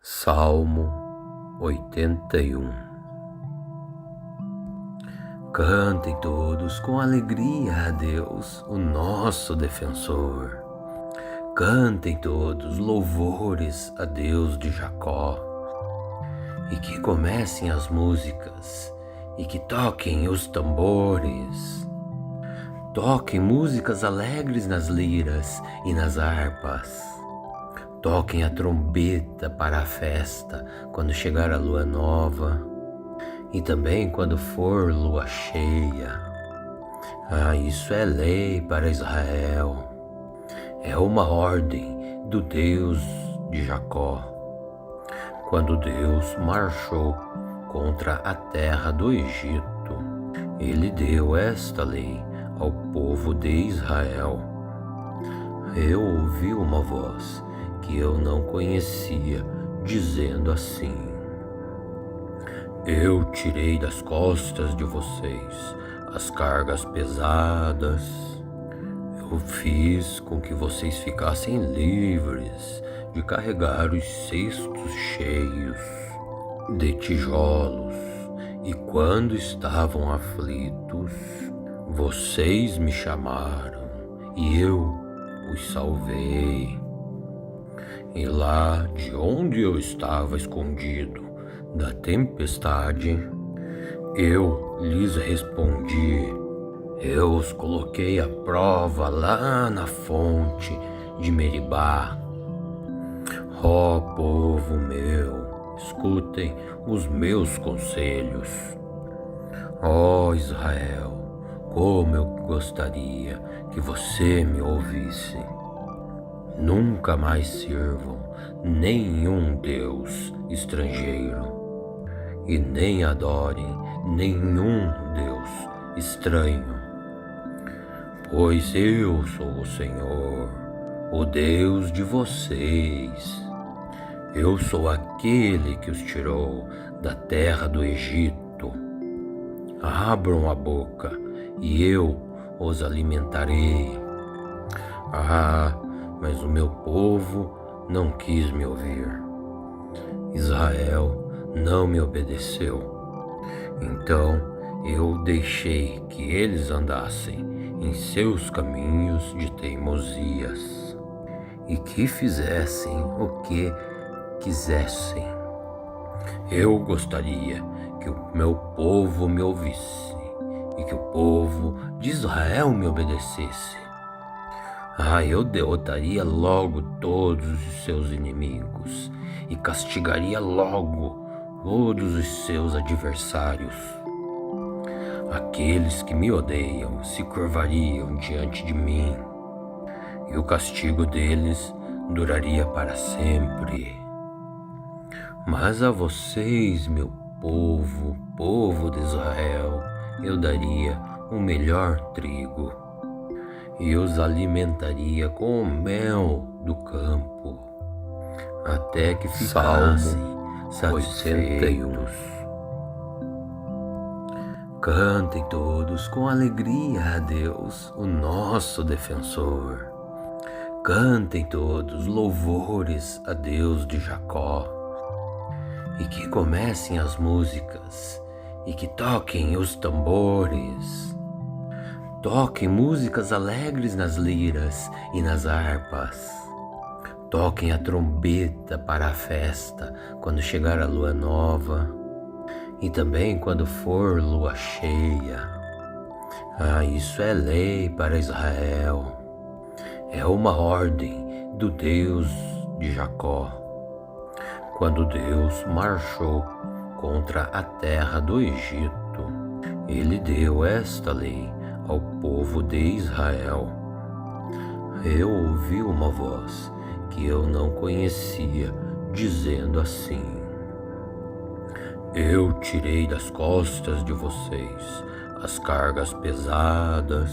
Salmo 81. Cantem todos com alegria a Deus, o nosso defensor. Cantem todos louvores a Deus de Jacó. E que comecem as músicas, e que toquem os tambores. Toquem músicas alegres nas liras e nas harpas. Toquem a trombeta para a festa, quando chegar a lua nova, e também quando for lua cheia. Isso é lei para Israel. É uma ordem do Deus de Jacó. Quando Deus marchou contra a terra do Egito, Ele deu esta lei ao povo de Israel. Eu ouvi uma voz que eu não conhecia, dizendo assim: Eu tirei das costas de vocês as cargas pesadas. Eu fiz com que vocês ficassem livres de carregar os cestos cheios de tijolos. E quando estavam aflitos, vocês me chamaram e eu os salvei. E lá de onde eu estava escondido da tempestade, eu lhes respondi. Eu os coloquei à prova lá na fonte de Meribá. Ó povo meu, escutem os meus conselhos. Ó Israel, como eu gostaria que você me ouvisse. Nunca mais sirvam nenhum Deus estrangeiro e nem adorem nenhum Deus estranho, pois eu sou o Senhor, o Deus de vocês. Eu sou aquele que os tirou da terra do Egito. Abram a boca e eu os alimentarei. Mas o meu povo não quis me ouvir. Israel não me obedeceu. Então eu deixei que eles andassem em seus caminhos de teimosias e que fizessem o que quisessem. Eu gostaria que o meu povo me ouvisse e que o povo de Israel me obedecesse. Eu derrotaria logo todos os seus inimigos e castigaria logo todos os seus adversários. Aqueles que me odeiam se curvariam diante de mim, e o castigo deles duraria para sempre. Mas a vocês, meu povo, povo de Israel, eu daria o melhor trigo e os alimentaria com o mel do campo, até que ficassem satisfeitos. Cantem todos com alegria a Deus, o nosso defensor. Cantem todos louvores a Deus de Jacó. E que comecem as músicas, e que toquem os tambores. Toquem músicas alegres nas liras e nas harpas. Toquem a trombeta para a festa, quando chegar a lua nova, e também quando for lua cheia. Isso é lei para Israel. É uma ordem do Deus de Jacó. Quando Deus marchou contra a terra do Egito, Ele deu esta lei ao povo de Israel. Eu ouvi uma voz que eu não conhecia, dizendo assim: Eu tirei das costas de vocês as cargas pesadas.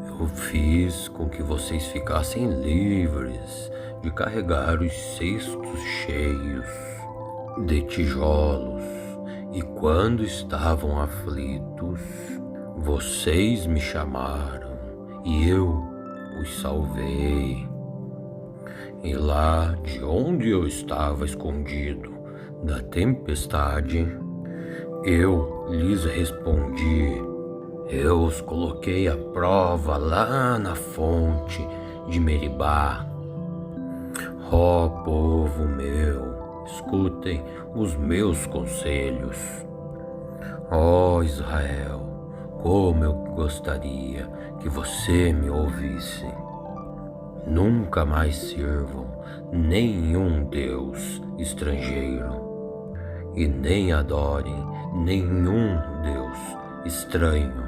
Eu fiz com que vocês ficassem livres de carregar os cestos cheios de tijolos. E quando estavam aflitos, vocês me chamaram e eu os salvei. E lá de onde eu estava escondido da tempestade, eu lhes respondi. Eu os coloquei à prova lá na fonte de Meribá. Ó povo meu, escutem os meus conselhos. Ó Israel, como eu gostaria que você me ouvisse. Nunca mais sirvam nenhum Deus estrangeiro e nem adorem nenhum Deus estranho,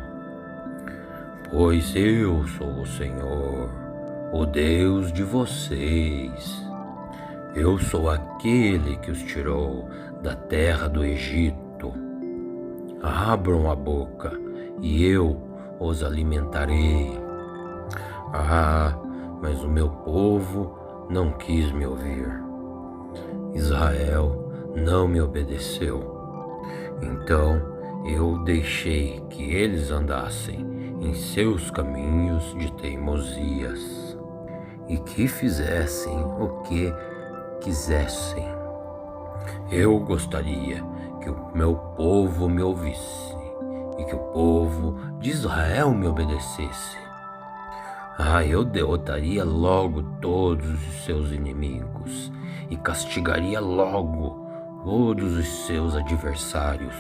pois eu sou o Senhor, o Deus de vocês. Eu sou aquele que os tirou da terra do Egito. Abram a boca e eu os alimentarei. Mas o meu povo não quis me ouvir. Israel não me obedeceu. Então eu deixei que eles andassem em seus caminhos de teimosias e que fizessem o que quisessem. Eu gostaria que o meu povo me ouvisse e que o povo de Israel me obedecesse. Eu derrotaria logo todos os seus inimigos e castigaria logo todos os seus adversários.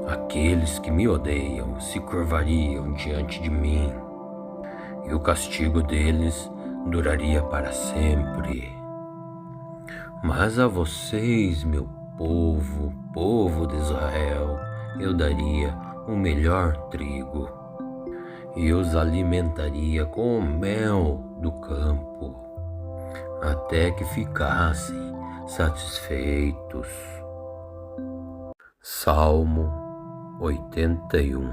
Aqueles que me odeiam se curvariam diante de mim, e o castigo deles duraria para sempre. Mas a vocês, meu povo, povo de Israel, eu daria o melhor trigo e os alimentaria com o mel do campo, até que ficassem satisfeitos. Salmo 81.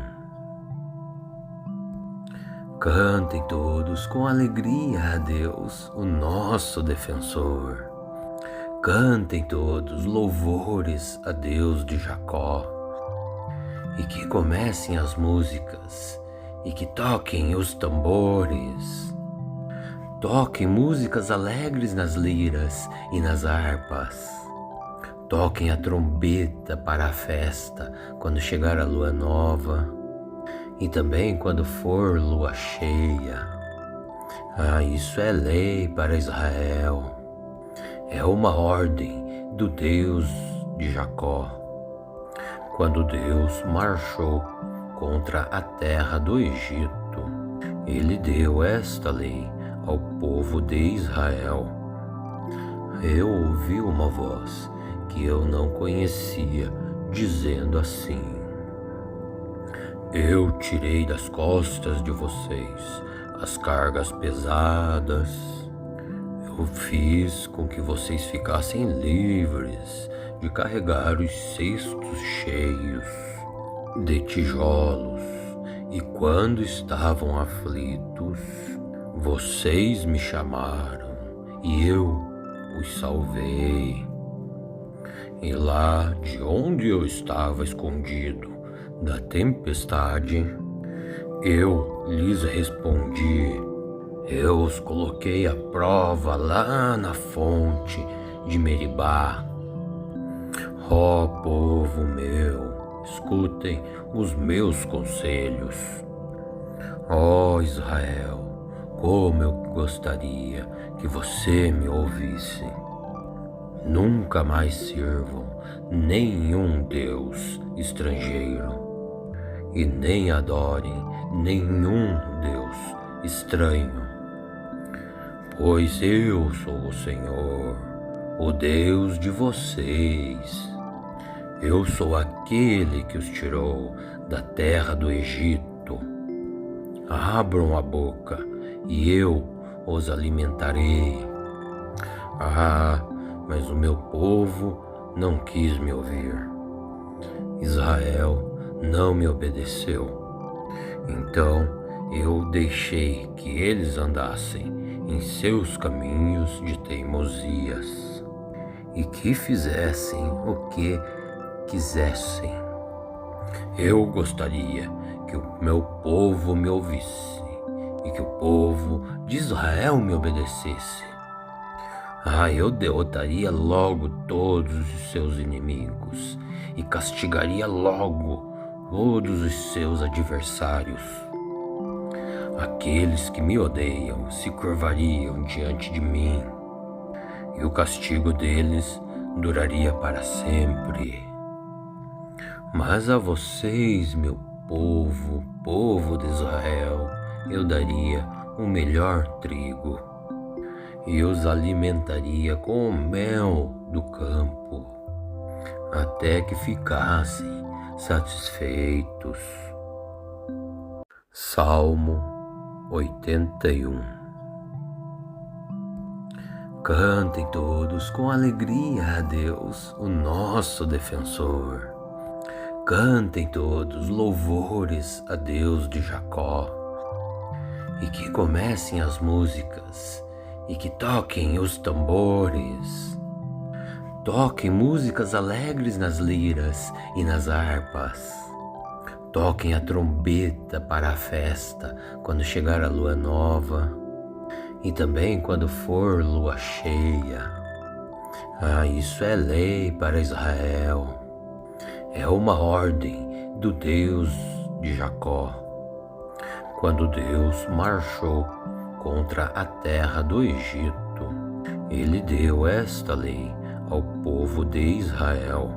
Cantem todos com alegria a Deus, o nosso defensor. Cantem todos louvores a Deus de Jacó. E que comecem as músicas e que toquem os tambores. Toquem músicas alegres nas liras e nas harpas. Toquem a trombeta para a festa quando chegar a lua nova e também quando for lua cheia. Isso é lei para Israel. É uma ordem do Deus de Jacó. Quando Deus marchou contra a terra do Egito, ele deu esta lei ao povo de Israel. Eu ouvi uma voz que eu não conhecia, dizendo assim: eu tirei das costas de vocês as cargas pesadas. Eu fiz com que vocês ficassem livres de carregar os cestos cheios de tijolos, e quando estavam aflitos, vocês me chamaram e eu os salvei. E lá de onde eu estava escondido da tempestade, eu lhes respondi. Eu os coloquei à prova lá na fonte de Meribá. Ó povo meu, escutem os meus conselhos. Ó Israel, como eu gostaria que você me ouvisse. Nunca mais sirvam nenhum Deus estrangeiro e nem adorem nenhum Deus estranho, pois eu sou o Senhor, o Deus de vocês. Eu sou aquele que os tirou da terra do Egito. Abram a boca e eu os alimentarei. Mas o meu povo não quis me ouvir. Israel não me obedeceu. Então eu deixei que eles andassem em seus caminhos de teimosias e que fizessem o que quisessem. Eu gostaria que o meu povo me ouvisse e que o povo de Israel me obedecesse. Eu derrotaria logo todos os seus inimigos e castigaria logo todos os seus adversários. Aqueles que me odeiam se curvariam diante de mim, e o castigo deles duraria para sempre. Mas a vocês, meu povo, povo de Israel, eu daria o melhor trigo e os alimentaria com o mel do campo, até que ficassem satisfeitos. Salmo 81. Cantem todos com alegria a Deus, o nosso defensor. Cantem todos louvores a Deus de Jacó. E que comecem as músicas e que toquem os tambores. Toquem músicas alegres nas liras e nas harpas. Toquem a trombeta para a festa quando chegar a lua nova e também quando for lua cheia. Isso é lei para Israel. É uma ordem do Deus de Jacó. Quando Deus marchou contra a terra do Egito, ele deu esta lei ao povo de Israel.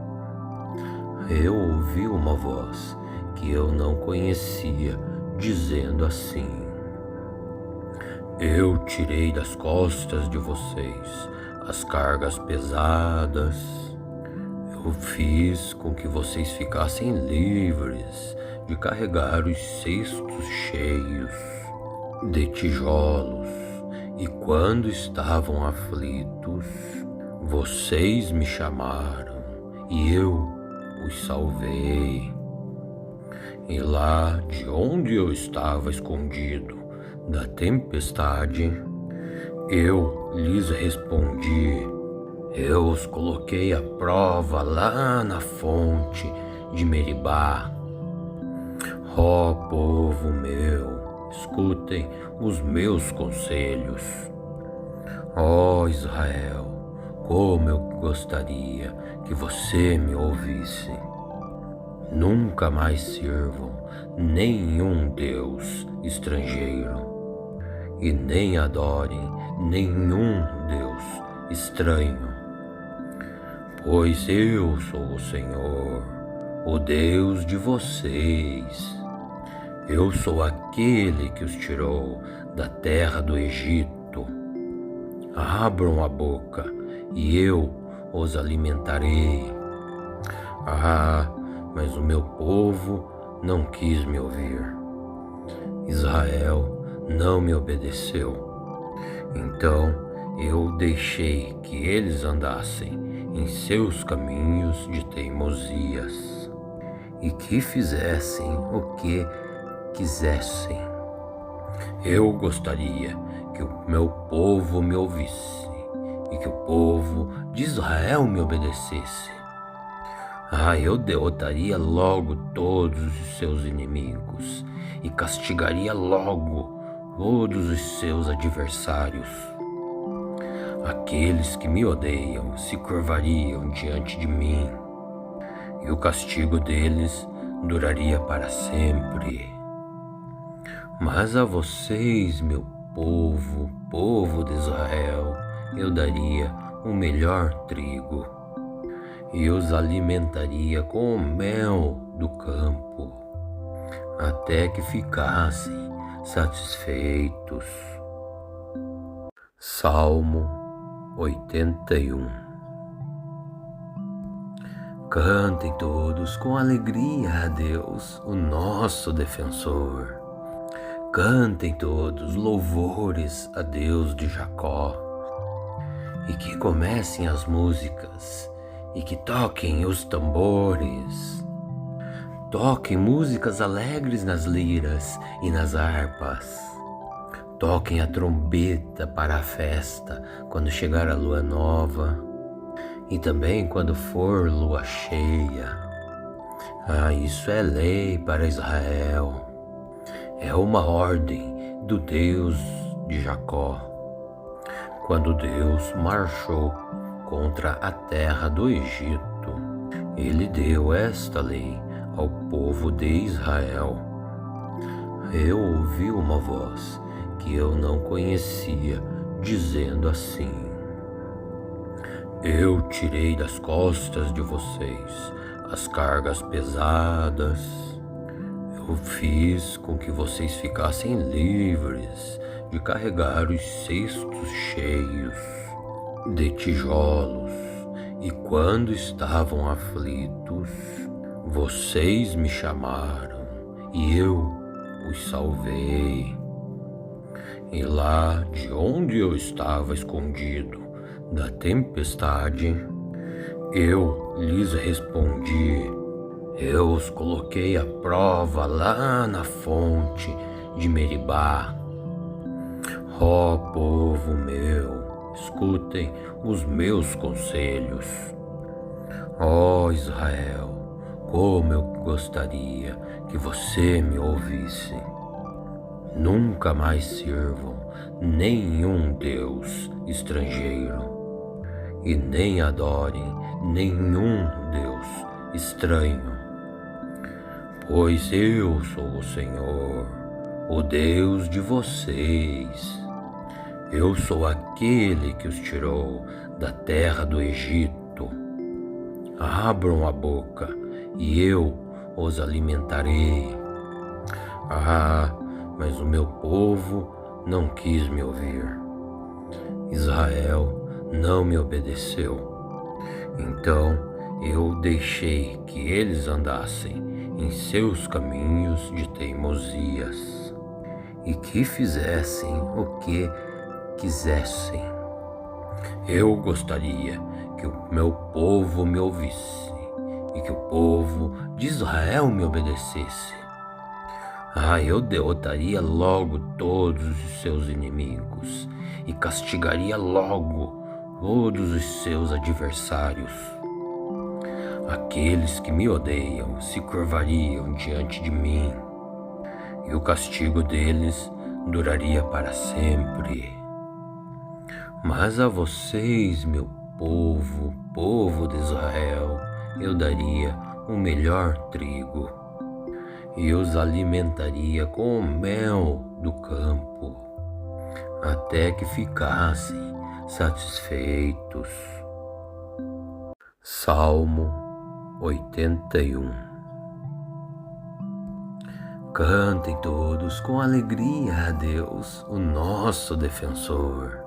Eu ouvi uma voz que eu não conhecia, dizendo assim: eu tirei das costas de vocês as cargas pesadas. Eu fiz com que vocês ficassem livres de carregar os cestos cheios de tijolos. E quando estavam aflitos, vocês me chamaram e eu os salvei. E lá de onde eu estava escondido da tempestade, eu lhes respondi. Eu os coloquei à prova lá na fonte de Meribá. Ó povo meu, escutem os meus conselhos. Ó Israel, como eu gostaria que você me ouvisse. Nunca mais sirvam nenhum Deus estrangeiro e nem adorem nenhum Deus estranho, pois eu sou o Senhor, o Deus de vocês. Eu sou aquele que os tirou da terra do Egito. Abram a boca e eu os alimentarei. Mas o meu povo não quis me ouvir. Israel não me obedeceu. Então eu deixei que eles andassem em seus caminhos de teimosias e que fizessem o que quisessem. Eu gostaria que o meu povo me ouvisse e que o povo de Israel me obedecesse. Eu derrotaria logo todos os seus inimigos e castigaria logo todos os seus adversários. Aqueles que me odeiam se curvariam diante de mim, e o castigo deles duraria para sempre. Mas a vocês, meu povo, povo de Israel, eu daria o melhor trigo e os alimentaria com o mel do campo, até que ficassem satisfeitos. Salmo 81. Cantem todos com alegria a Deus, o nosso defensor. Cantem todos louvores a Deus de Jacó. E que comecem as músicas e que toquem os tambores. Toquem músicas alegres nas liras e nas harpas. Toquem a trombeta para a festa quando chegar a lua nova e também quando for lua cheia. Isso é lei para Israel. É uma ordem do Deus de Jacó. Quando Deus marchou contra a terra do Egito, ele deu esta lei ao povo de Israel. Eu ouvi uma voz que eu não conhecia, dizendo assim: eu tirei das costas de vocês as cargas pesadas. Eu fiz com que vocês ficassem livres de carregar os cestos cheios de tijolos. E quando estavam aflitos, vocês me chamaram e eu os salvei. E lá de onde eu estava escondido da tempestade, eu lhes respondi. Eu os coloquei à prova lá na fonte de Meribá. Ó povo meu, escutem os meus conselhos. Ó Israel, como eu gostaria que você me ouvisse. Nunca mais sirvam nenhum Deus estrangeiro e nem adorem nenhum Deus estranho, pois eu sou o Senhor, o Deus de vocês. Eu sou aquele que os tirou da terra do Egito. Abram a boca e eu os alimentarei. Mas o meu povo não quis me ouvir. Israel não me obedeceu. Então eu deixei que eles andassem em seus caminhos de teimosias e que fizessem o que quisessem. Eu gostaria que o meu povo me ouvisse e que o povo de Israel me obedecesse. Eu derrotaria logo todos os seus inimigos e castigaria logo todos os seus adversários. Aqueles que me odeiam se curvariam diante de mim, e o castigo deles duraria para sempre. Mas a vocês, meu povo, povo de Israel, eu daria o melhor trigo e os alimentaria com o mel do campo, até que ficassem satisfeitos. Salmo 81. Cantem todos com alegria a Deus, o nosso defensor.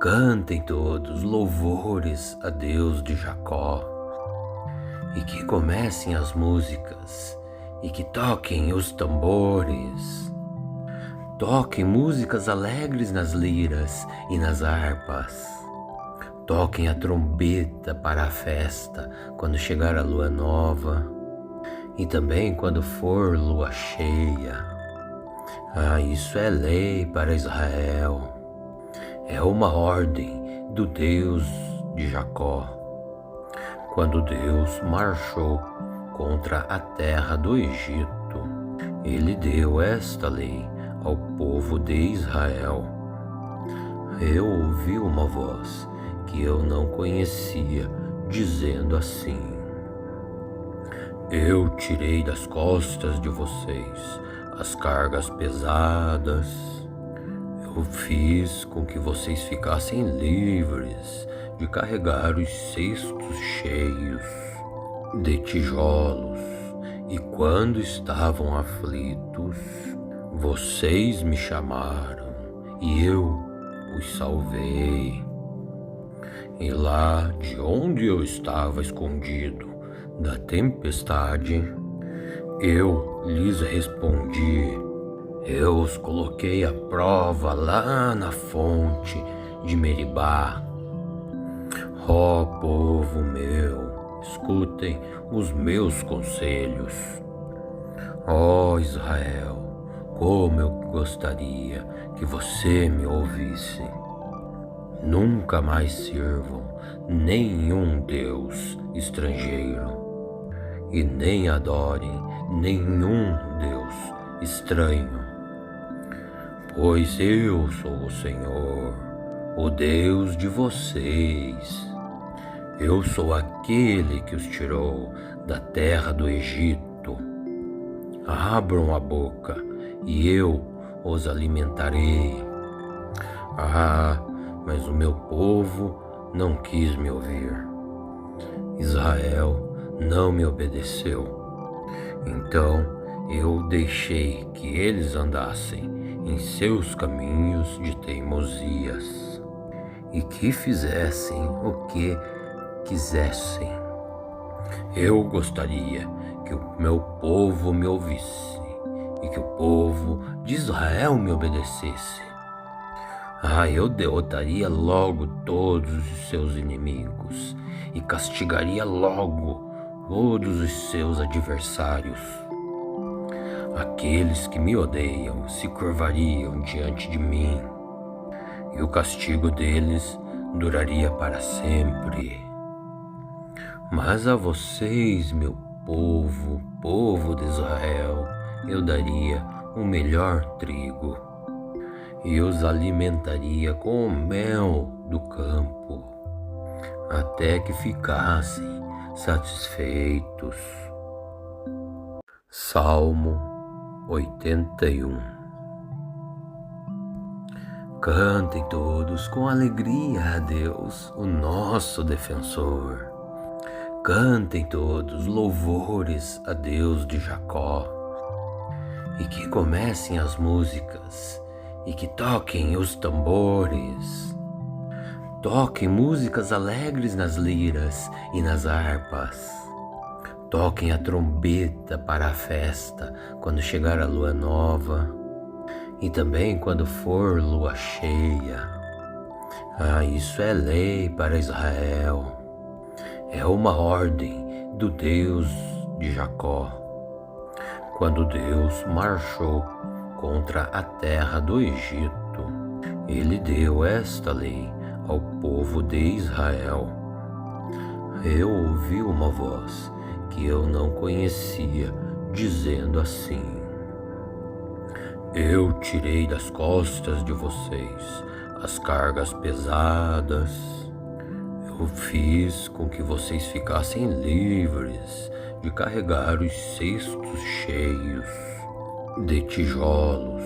Cantem todos louvores a Deus de Jacó. E que comecem as músicas e que toquem os tambores. Toquem músicas alegres nas liras e nas harpas. Toquem a trombeta para a festa quando chegar a lua nova e também quando for lua cheia. Isso é lei para Israel. É uma ordem do Deus de Jacó. Quando Deus marchou contra a terra do Egito, ele deu esta lei ao povo de Israel. Eu ouvi uma voz que eu não conhecia, dizendo assim: eu tirei das costas de vocês as cargas pesadas. Eu fiz com que vocês ficassem livres de carregar os cestos cheios de tijolos. E quando estavam aflitos, vocês me chamaram e eu os salvei. E lá de onde eu estava escondido da tempestade, eu lhes respondi. Eu os coloquei à prova lá na fonte de Meribá. Ó povo meu, escutem os meus conselhos. Ó Israel, como eu gostaria que você me ouvisse. Nunca mais sirvam nenhum Deus estrangeiro e nem adorem nenhum Deus estranho, pois eu sou o Senhor, o Deus de vocês. Eu sou aquele que os tirou da terra do Egito. Abram a boca e eu os alimentarei. Mas o meu povo não quis me ouvir. Israel não me obedeceu. Então eu deixei que eles andassem em seus caminhos de teimosias e que fizessem o que quisessem. Eu gostaria que o meu povo me ouvisse e que o povo de Israel me obedecesse. Eu derrotaria logo todos os seus inimigos e castigaria logo todos os seus adversários. Aqueles que me odeiam se curvariam diante de mim, e o castigo deles duraria para sempre. Mas a vocês, meu povo, povo de Israel, eu daria o melhor trigo e os alimentaria com o mel do campo, até que ficassem satisfeitos. Salmo 81. Cantem todos com alegria a Deus, o nosso defensor. Cantem todos louvores a Deus de Jacó. E que comecem as músicas e que toquem os tambores. Toquem músicas alegres nas liras e nas harpas. Toquem a trombeta para a festa quando chegar a lua nova e também quando for lua cheia. Isso é lei para Israel. É uma ordem do Deus de Jacó. Quando Deus marchou contra a terra do Egito, ele deu esta lei ao povo de Israel. Eu ouvi uma voz que eu não conhecia, dizendo assim: eu tirei das costas de vocês as cargas pesadas. Eu fiz com que vocês ficassem livres de carregar os cestos cheios de tijolos.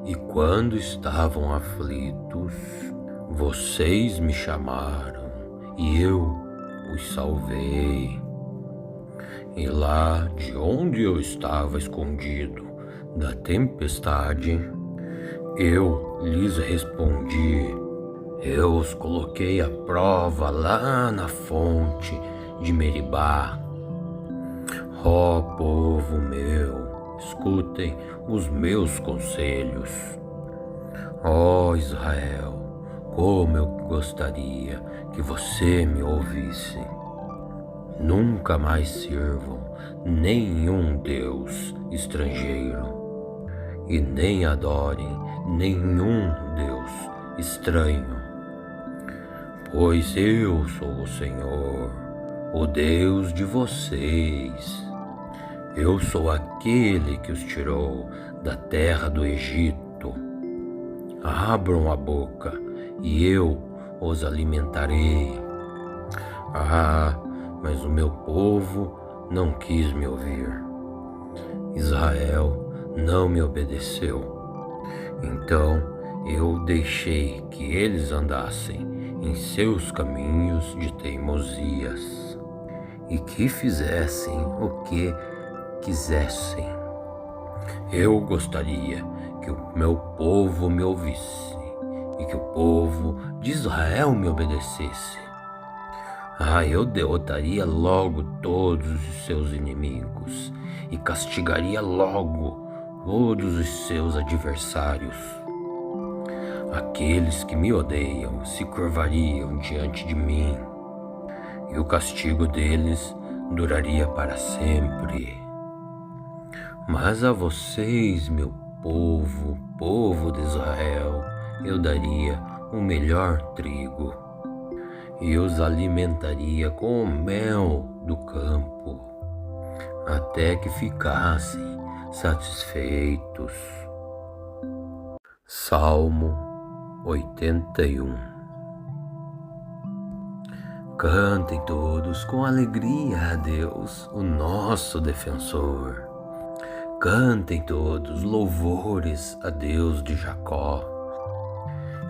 E quando estavam aflitos, vocês me chamaram e eu os salvei. E lá de onde eu estava escondido da tempestade, eu lhes respondi. Eu os coloquei à prova lá na fonte de Meribá. Ó povo meu, escutem os meus conselhos. Ó Israel, como eu gostaria que você me ouvisse. Nunca mais sirvam nenhum Deus estrangeiro e nem adorem nenhum Deus estranho, pois eu sou o Senhor, o Deus de vocês. Eu sou aquele que os tirou da terra do Egito. Abram a boca e eu os alimentarei. Mas o meu povo não quis me ouvir. Israel não me obedeceu. Então eu deixei que eles andassem em seus caminhos de teimosias e que fizessem o que quisessem. Eu gostaria que o meu povo me ouvisse e que o povo de Israel me obedecesse. Eu derrotaria logo todos os seus inimigos e castigaria logo todos os seus adversários. Aqueles que me odeiam se curvariam diante de mim, e o castigo deles duraria para sempre. Mas a vocês, meu povo, povo de Israel, eu daria o melhor trigo e os alimentaria com o mel do campo, até que ficassem satisfeitos. Salmo 81. Cantem todos com alegria a Deus, o nosso defensor. Cantem todos louvores a Deus de Jacó.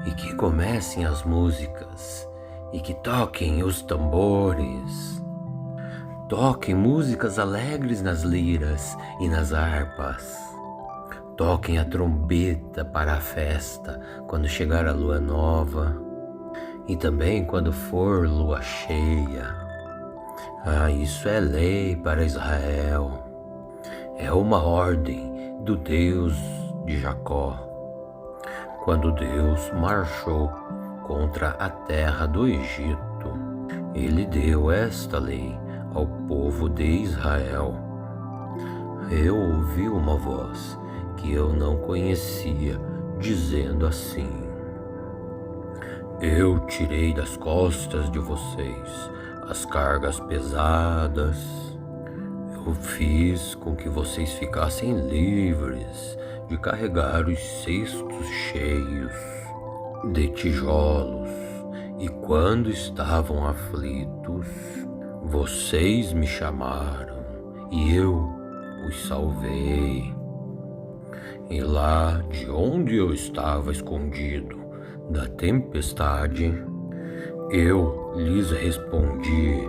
E que comecem as músicas, e que toquem os tambores. Toquem músicas alegres nas liras e nas harpas. Toquem a trombeta para a festa, quando chegar a lua nova, e também quando for lua cheia. Isso é lei para Israel. É uma ordem do Deus de Jacó. Quando Deus marchou contra a terra do Egito, ele deu esta lei ao povo de Israel. Eu ouvi uma voz que eu não conhecia, dizendo assim: eu tirei das costas de vocês as cargas pesadas. Eu fiz com que vocês ficassem livres de carregar os cestos cheios de tijolos. E quando estavam aflitos, vocês me chamaram e eu os salvei. E lá de onde eu estava escondido da tempestade, eu lhes respondi.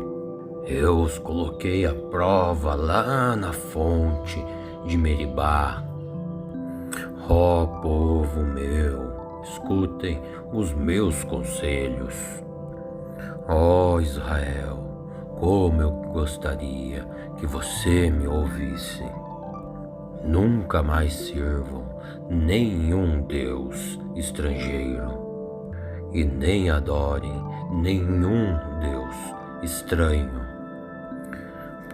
Eu os coloquei à prova lá na fonte de Meribá. Ó povo meu, escutem os meus conselhos. Ó Israel, como eu gostaria que você me ouvisse. Nunca mais sirvam nenhum Deus estrangeiro e nem adorem nenhum Deus estranho,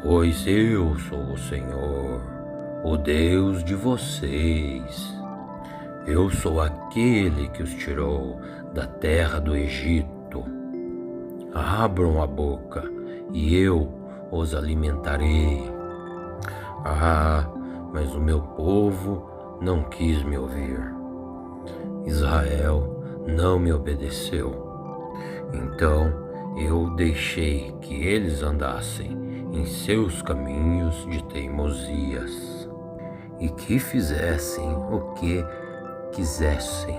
pois eu sou o Senhor, o Deus de vocês. Eu sou aquele que os tirou da terra do Egito. Abram a boca e eu os alimentarei. Mas o meu povo não quis me ouvir. Israel não me obedeceu. Então eu deixei que eles andassem em seus caminhos de teimosias e que fizessem o que quisessem.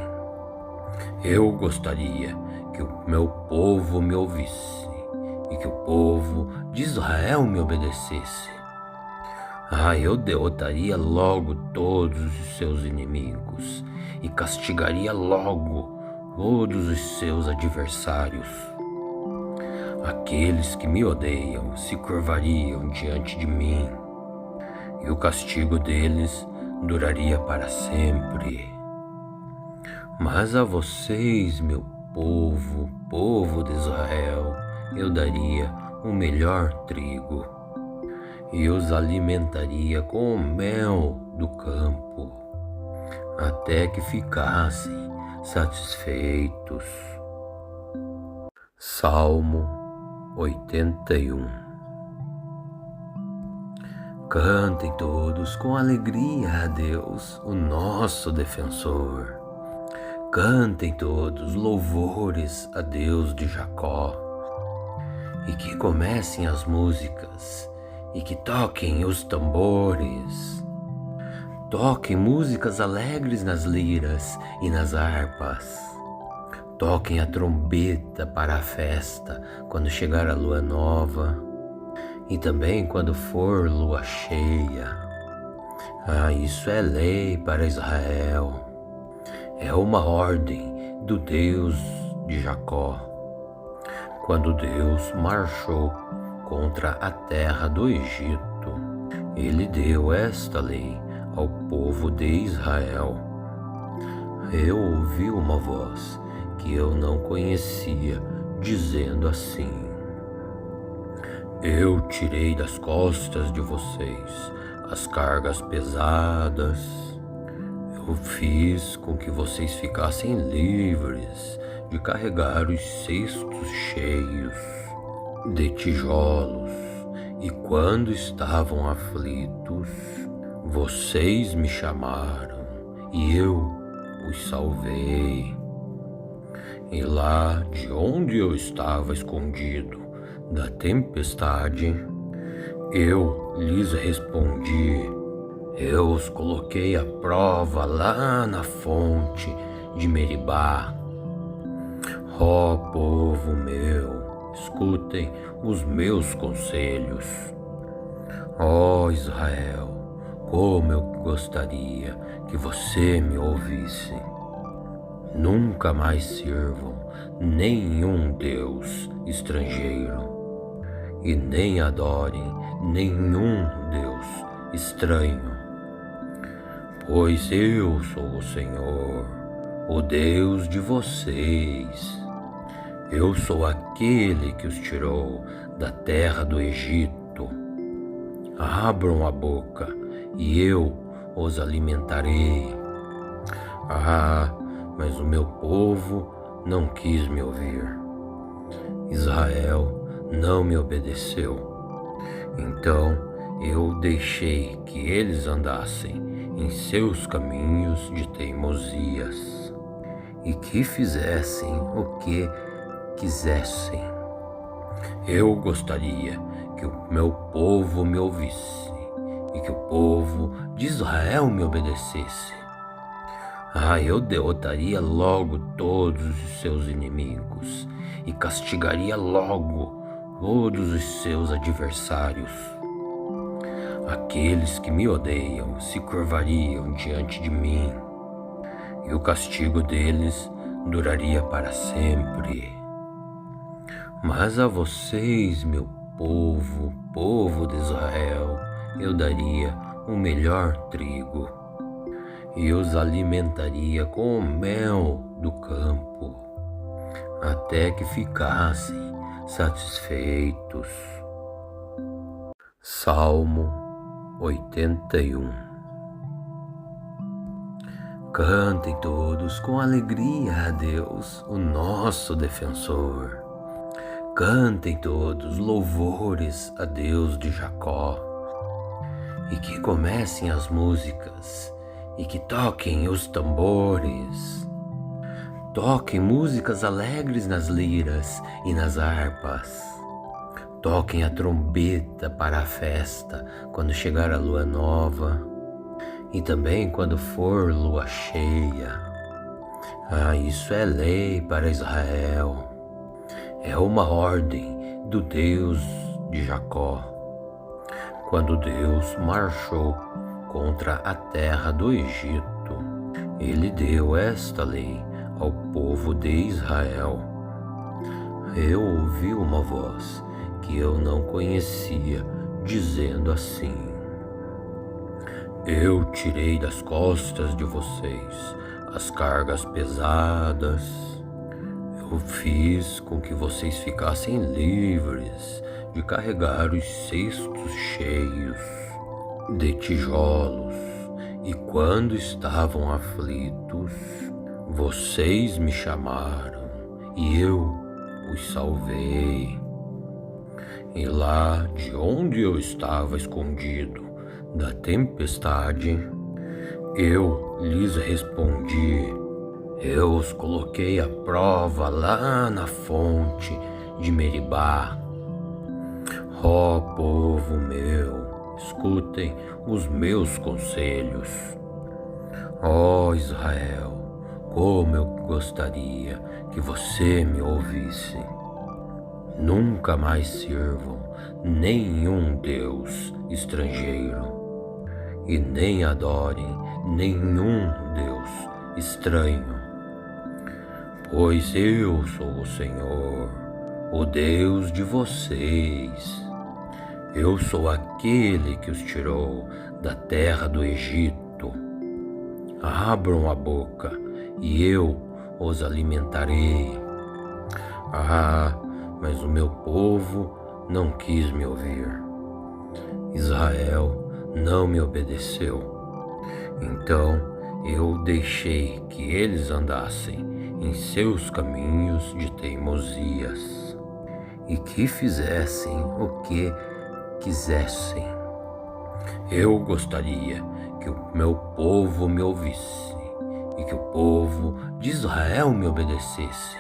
Eu gostaria que o meu povo me ouvisse e que o povo de Israel me obedecesse. Eu derrotaria logo todos os seus inimigos e castigaria logo todos os seus adversários. Aqueles que me odeiam se curvariam diante de mim, e o castigo deles duraria para sempre. Mas a vocês, meu povo, povo de Israel, eu daria o melhor trigo e os alimentaria com o mel do campo, até que ficassem satisfeitos. Salmo 81. Cantem todos com alegria a Deus, o nosso defensor. Cantem todos louvores a Deus de Jacó. E que comecem as músicas, e que toquem os tambores. Toquem músicas alegres nas liras e nas harpas. Toquem a trombeta para a festa, quando chegar a lua nova, e também quando for lua cheia. Isso é lei para Israel. É uma ordem do Deus de Jacó. Quando Deus marchou contra a terra do Egito, ele deu esta lei ao povo de Israel. Eu ouvi uma voz que eu não conhecia, dizendo assim: eu tirei das costas de vocês as cargas pesadas. Eu fiz com que vocês ficassem livres de carregar os cestos cheios de tijolos. E quando estavam aflitos, vocês me chamaram e eu os salvei. E lá de onde eu estava escondido da tempestade, eu lhes respondi. Eu os coloquei à prova lá na fonte de Meribá. Ó povo meu, escutem os meus conselhos. Ó Israel, como eu gostaria que você me ouvisse. Nunca mais sirvam nenhum Deus estrangeiro e nem adorem nenhum Deus estranho, pois eu sou o Senhor, o Deus de vocês. Eu sou aquele que os tirou da terra do Egito. Abram a boca e eu os alimentarei. Mas o meu povo não quis me ouvir. Israel não me obedeceu. Então eu deixei que eles andassem em seus caminhos de teimosias e que fizessem o que quisessem. Eu gostaria que o meu povo me ouvisse e que o povo de Israel me obedecesse. Eu derrotaria logo todos os seus inimigos e castigaria logo todos os seus adversários. Aqueles que me odeiam se curvariam diante de mim, e o castigo deles duraria para sempre. Mas a vocês, meu povo, povo de Israel, eu daria o melhor trigo e os alimentaria com o mel do campo, até que ficassem satisfeitos. Salmo 81. Cantem todos com alegria a Deus, o nosso defensor. Cantem todos louvores a Deus de Jacó. E que comecem as músicas e que toquem os tambores. Toquem músicas alegres nas liras e nas harpas. Toquem a trombeta para a festa quando chegar a lua nova e também quando for lua cheia. Isso é lei para Israel. É uma ordem do Deus de Jacó. Quando Deus marchou contra a terra do Egito, ele deu esta lei ao povo de Israel. Eu ouvi uma voz que eu não conhecia, dizendo assim: eu tirei das costas de vocês as cargas pesadas. Eu fiz com que vocês ficassem livres de carregar os cestos cheios de tijolos, e quando estavam aflitos, vocês me chamaram e eu os salvei. E lá de onde eu estava escondido da tempestade, eu lhes respondi. Eu os coloquei à prova lá na fonte de Meribá. Ó povo meu, escutem os meus conselhos. Ó Israel, como eu gostaria que você me ouvisse. Nunca mais sirvam nenhum Deus estrangeiro e nem adorem nenhum Deus estranho, pois eu sou o Senhor, o Deus de vocês. Eu sou aquele que os tirou da terra do Egito. Abram a boca e eu os alimentarei. Mas o meu povo não quis me ouvir. Israel não me obedeceu. Então eu deixei que eles andassem em seus caminhos de teimosias e que fizessem o que quisessem. Eu gostaria que o meu povo me ouvisse e que o povo de Israel me obedecesse.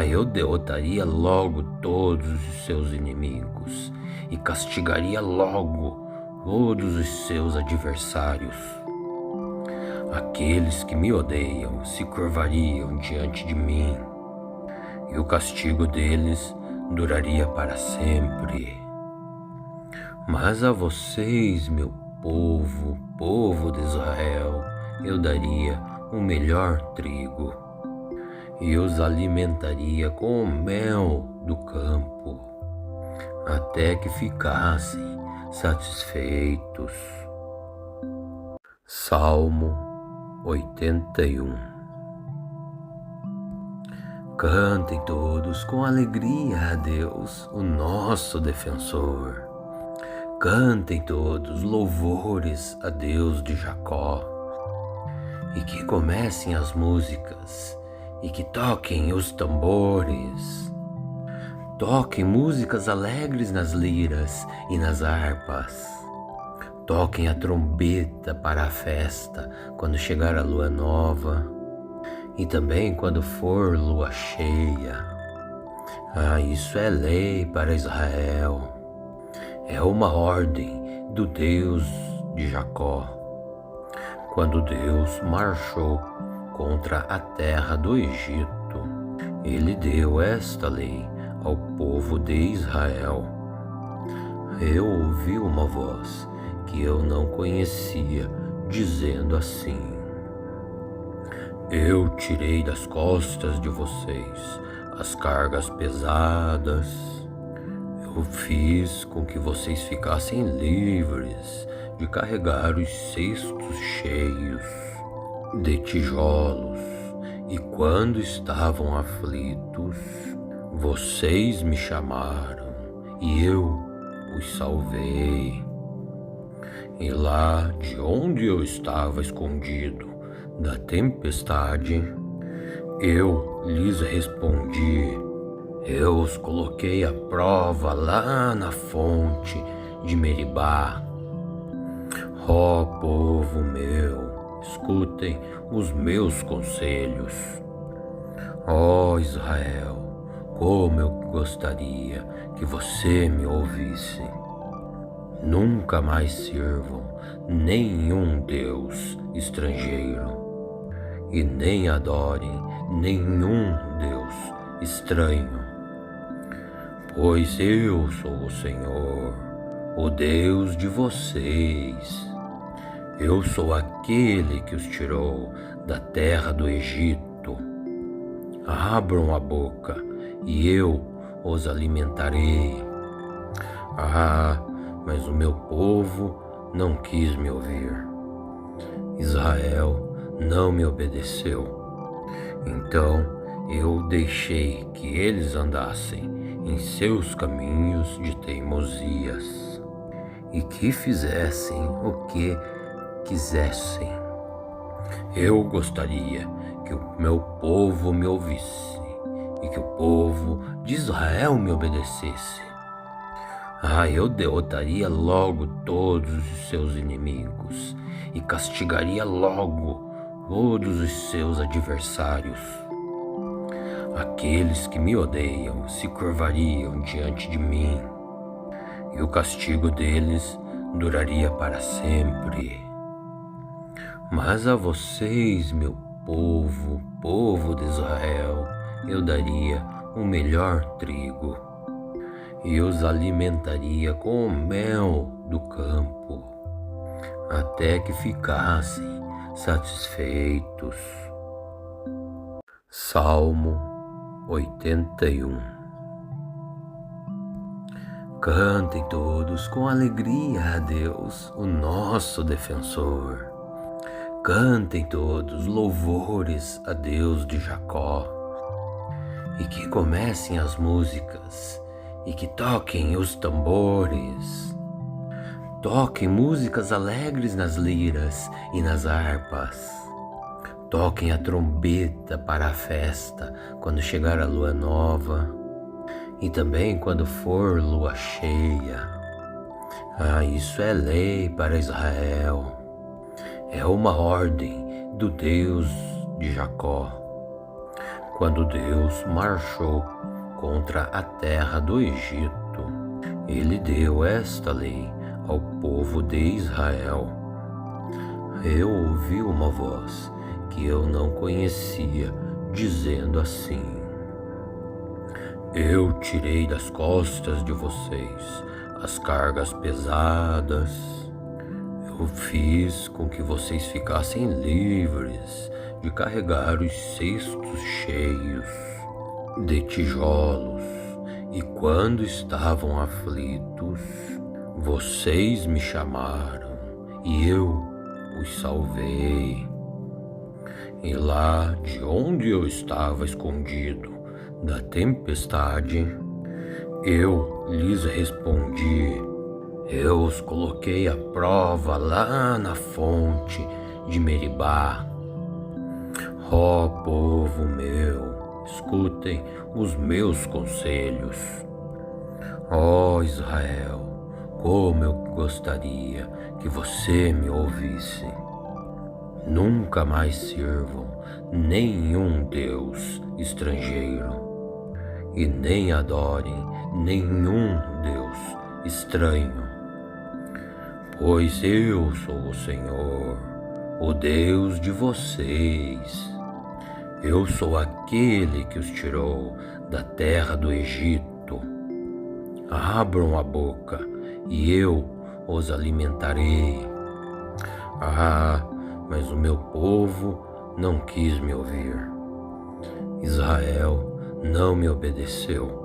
Eu derrotaria logo todos os seus inimigos e castigaria logo todos os seus adversários. Aqueles que me odeiam se curvariam diante de mim, e o castigo deles duraria para sempre. Mas a vocês, meu povo, povo de Israel, eu daria o melhor trigo e os alimentaria com o mel do campo, até que ficassem satisfeitos. Salmo 81. Cantem todos com alegria a Deus, o nosso defensor. Cantem todos louvores a Deus de Jacó. E que comecem as músicas e que toquem os tambores. Toquem músicas alegres nas liras e nas harpas. Toquem a trombeta para a festa quando chegar a lua nova e também quando for lua cheia. Isso é lei para Israel. É uma ordem do Deus de Jacó. Quando Deus marchou contra a terra do Egito, ele deu esta lei ao povo de Israel. Eu ouvi uma voz que eu não conhecia, dizendo assim: eu tirei das costas de vocês as cargas pesadas. Eu fiz com que vocês ficassem livres de carregar os cestos cheios de tijolos. E quando estavam aflitos, vocês me chamaram e eu os salvei. E lá de onde eu estava escondido da tempestade, eu lhes respondi. Eu os coloquei à prova lá na fonte de Meribá. Ó povo meu, escutem os meus conselhos. Ó Israel, como eu gostaria que você me ouvisse. Nunca mais sirvam nenhum Deus estrangeiro e nem adorem nenhum Deus estranho, pois eu sou o Senhor, o Deus de vocês. Eu sou aquele que os tirou da terra do Egito. Abram a boca e eu os alimentarei. Mas o meu povo não quis me ouvir. Israel não me obedeceu. Então eu deixei que eles andassem em seus caminhos de teimosias e que fizessem o que quisessem. Eu gostaria que o meu povo me ouvisse e que o povo de Israel me obedecesse. Eu derrotaria logo todos os seus inimigos e castigaria logo todos os seus adversários. Aqueles que me odeiam se curvariam diante de mim, e o castigo deles duraria para sempre. Mas a vocês, meu povo, povo de Israel, eu daria o melhor trigo e os alimentaria com o mel do campo, até que ficassem satisfeitos. Salmo 81. Cantem todos com alegria a Deus, o nosso defensor. Cantem todos louvores a Deus de Jacó. E que comecem as músicas e que toquem os tambores. Toquem músicas alegres nas liras e nas harpas. Toquem a trombeta para a festa quando chegar a lua nova e também quando for lua cheia. Isso é lei para Israel. É uma ordem do Deus de Jacó. Quando Deus marchou contra a terra do Egito, ele deu esta lei ao povo de Israel. Eu ouvi uma voz que eu não conhecia, dizendo assim: Eu tirei das costas de vocês as cargas pesadas. Eu fiz com que vocês ficassem livres de carregar os cestos cheios de tijolos. E quando estavam aflitos, vocês me chamaram e eu os salvei. E lá de onde eu estava escondido da tempestade, eu lhes respondi. Eu os coloquei à prova lá na fonte de Meribá. Ó povo meu, escutem os meus conselhos. Ó Israel, como eu gostaria que você me ouvisse. Nunca mais sirvam nenhum Deus estrangeiro e nem adorem nenhum Deus estranho. Pois eu sou o Senhor, o Deus de vocês. Eu sou aquele que os tirou da terra do Egito. Abram a boca e eu os alimentarei. Mas o meu povo não quis me ouvir. Israel não me obedeceu.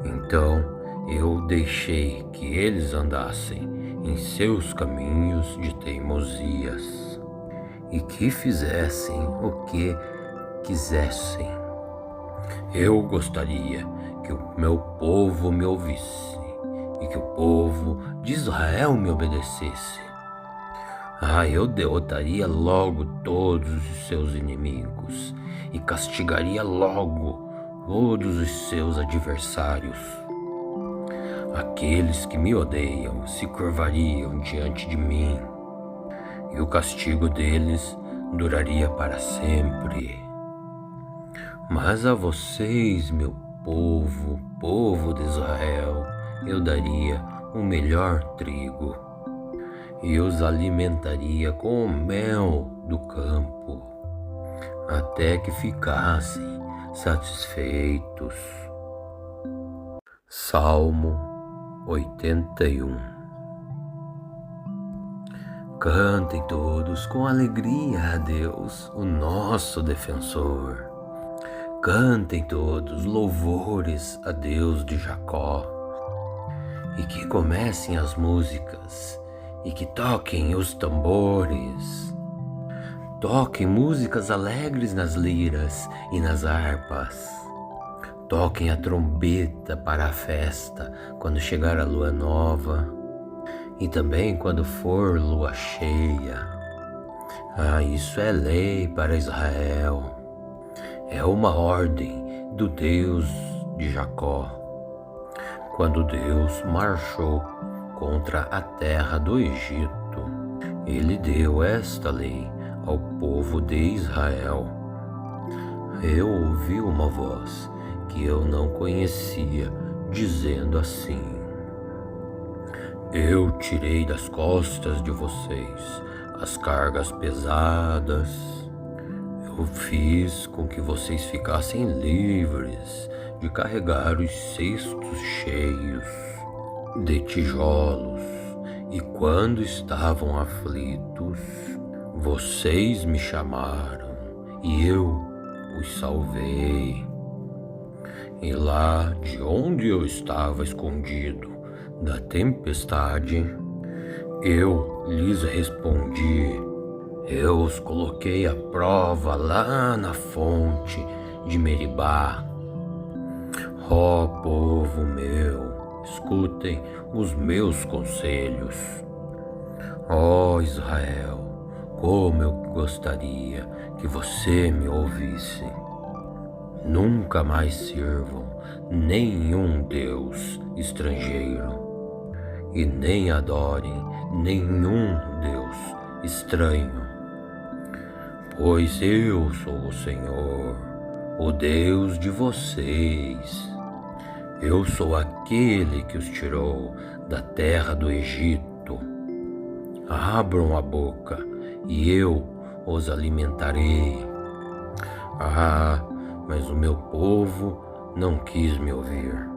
Então eu deixei que eles andassem em seus caminhos de teimosias e que fizessem o que quisessem. Eu gostaria que o meu povo me ouvisse e que o povo de Israel me obedecesse. Eu derrotaria logo todos os seus inimigos e castigaria logo todos os seus adversários. Aqueles que me odeiam se curvariam diante de mim, e o castigo deles duraria para sempre. Mas a vocês, meu povo, povo de Israel, eu daria o melhor trigo e os alimentaria com o mel do campo, até que ficassem satisfeitos. Salmo 81. Cantem todos com alegria a Deus, o nosso defensor. Cantem todos louvores a Deus de Jacó. E que comecem as músicas e que toquem os tambores. Toquem músicas alegres nas liras e nas harpas. Toquem a trombeta para a festa quando chegar a lua nova e também quando for lua cheia. Isso é lei para Israel. É uma ordem do Deus de Jacó. Quando Deus marchou contra a terra do Egito, ele deu esta lei ao povo de Israel. Eu ouvi uma voz que eu não conhecia, dizendo assim: Eu tirei das costas de vocês as cargas pesadas. Eu fiz com que vocês ficassem livres de carregar os cestos cheios de tijolos. E quando estavam aflitos, vocês me chamaram e eu os salvei. E lá de onde eu estava escondido da tempestade, eu lhes respondi. Eu os coloquei à prova lá na fonte de Meribá. Ó povo meu, escutem os meus conselhos. Ó Israel, como eu gostaria que você me ouvisse. Nunca mais sirvam nenhum Deus estrangeiro e nem adorem nenhum Deus estranho. Pois eu sou o Senhor, o Deus de vocês. Eu sou aquele que os tirou da terra do Egito. Abram a boca e eu os alimentarei. Mas o meu povo não quis me ouvir.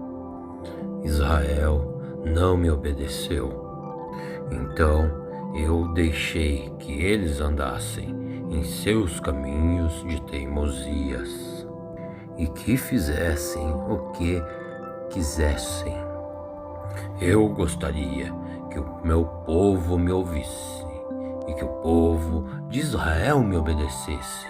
Israel não me obedeceu. Então eu deixei que eles andassem em seus caminhos de teimosias e que fizessem o que quisessem. Eu gostaria que o meu povo me ouvisse e que o povo de Israel me obedecesse.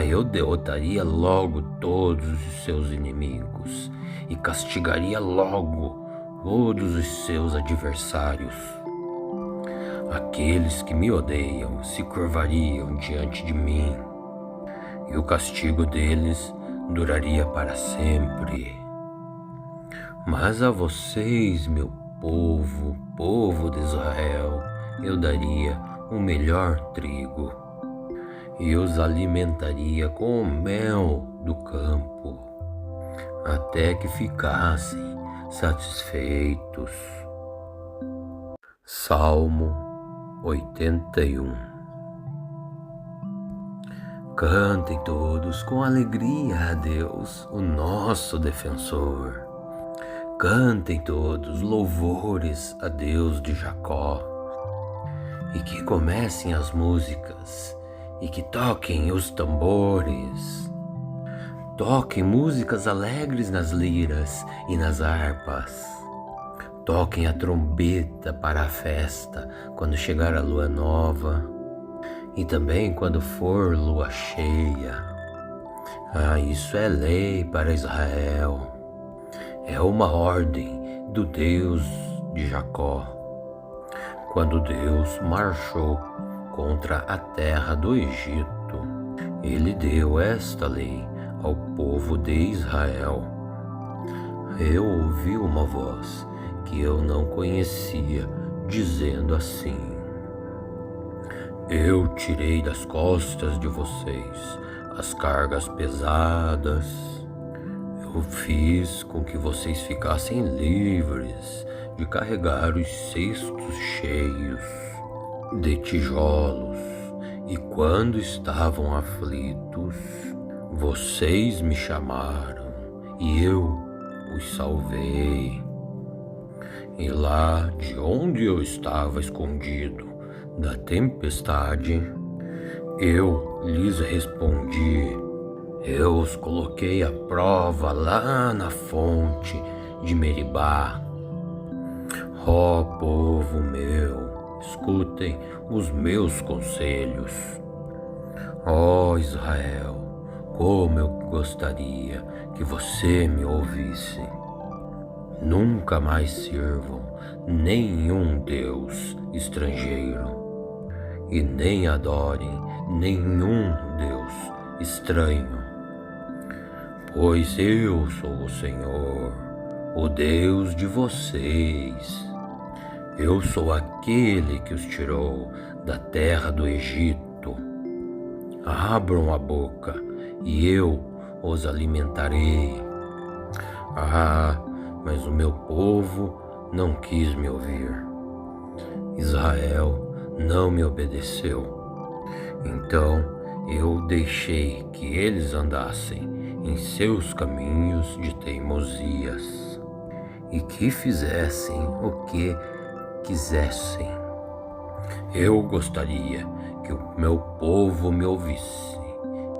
Eu derrotaria logo todos os seus inimigos e castigaria logo todos os seus adversários. Aqueles que me odeiam se curvariam diante de mim, e o castigo deles duraria para sempre. Mas a vocês, meu povo, povo de Israel, eu daria o melhor trigo e os alimentaria com o mel do campo, até que ficassem satisfeitos. Salmo 81. Cantem todos com alegria a Deus, o nosso defensor. Cantem todos louvores a Deus de Jacó. E que comecem as músicas e que toquem os tambores. Toquem músicas alegres nas liras e nas harpas. Toquem a trombeta para a festa quando chegar a lua nova e também quando for lua cheia. Isso é lei para Israel. É uma ordem do Deus de Jacó. Quando Deus marchou contra a terra do Egito, ele deu esta lei ao povo de Israel. Eu ouvi uma voz que eu não conhecia, dizendo assim: eu tirei das costas de vocês as cargas pesadas. Eu fiz com que vocês ficassem livres de carregar os cestos cheios de tijolos. E quando estavam aflitos, vocês me chamaram e eu os salvei. E lá de onde eu estava escondido da tempestade, eu lhes respondi. Eu os coloquei à prova lá na fonte de Meribá. Ó povo meu, escutem os meus conselhos. Ó Israel, como eu gostaria que você me ouvisse. Nunca mais sirvam nenhum Deus estrangeiro e nem adorem nenhum Deus estranho, pois eu sou o Senhor, o Deus de vocês. Eu sou aquele que os tirou da terra do Egito. Abram a boca e eu os alimentarei. Mas o meu povo não quis me ouvir. Israel não me obedeceu. Então eu deixei que eles andassem em seus caminhos de teimosias e que fizessem o que quisessem. Eu gostaria que o meu povo me ouvisse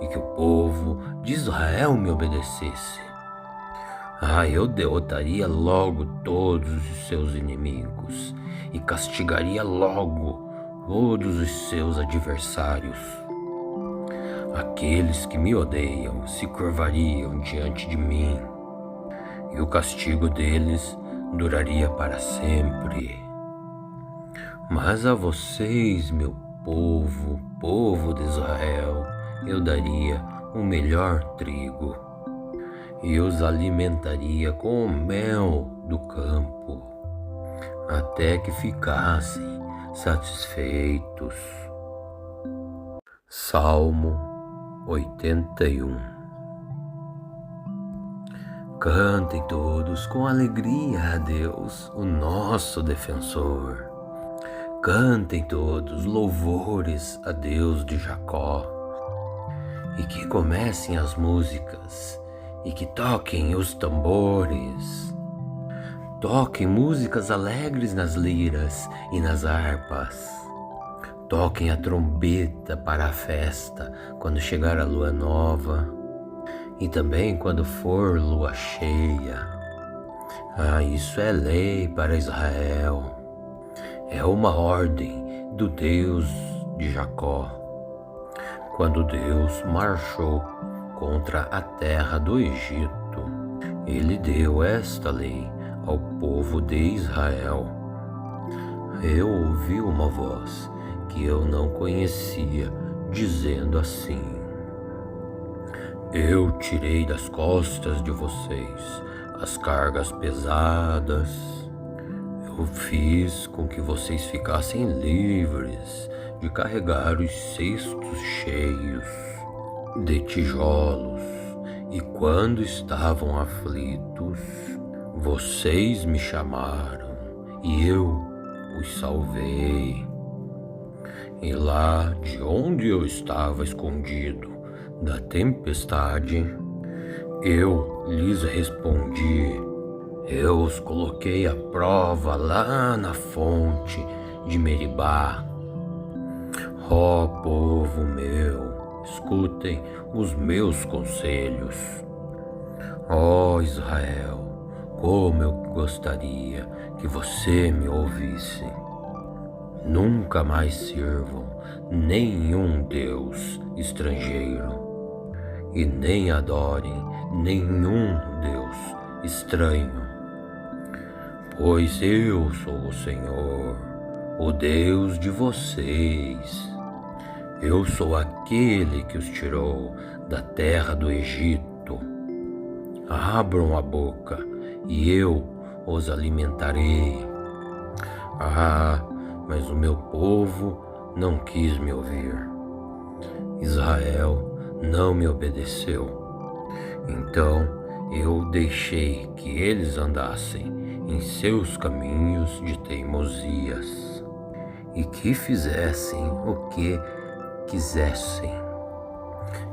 e que o povo de Israel me obedecesse. Eu derrotaria logo todos os seus inimigos e castigaria logo todos os seus adversários. Aqueles que me odeiam se curvariam diante de mim, e o castigo deles duraria para sempre. Mas a vocês, meu povo, povo de Israel, eu daria o melhor trigo e os alimentaria com o mel do campo, até que ficassem satisfeitos. Salmo 81. Cantem todos com alegria a Deus, o nosso defensor. Cantem todos louvores a Deus de Jacó. E que comecem as músicas, e que toquem os tambores. Toquem músicas alegres nas liras e nas harpas. Toquem a trombeta para a festa, quando chegar a lua nova, e também quando for lua cheia. Isso é lei para Israel. É uma ordem do Deus de Jacó. Quando Deus marchou contra a terra do Egito, ele deu esta lei ao povo de Israel. Eu ouvi uma voz que eu não conhecia, dizendo assim: eu tirei das costas de vocês as cargas pesadas. Eu fiz com que vocês ficassem livres de carregar os cestos cheios de tijolos. E quando estavam aflitos, vocês me chamaram e eu os salvei. E lá de onde eu estava escondido da tempestade, eu lhes respondi. Eu os coloquei à prova lá na fonte de Meribá. Ó povo meu, escutem os meus conselhos. Ó Israel, como eu gostaria que você me ouvisse. Nunca mais sirvam nenhum Deus estrangeiro e nem adorem nenhum Deus estranho, pois eu sou o Senhor, o Deus de vocês. Eu sou aquele que os tirou da terra do Egito. Abram a boca e eu os alimentarei. Mas o meu povo não quis me ouvir. Israel não me obedeceu. Então eu deixei que eles andassem em seus caminhos de teimosias e que fizessem o que quisessem.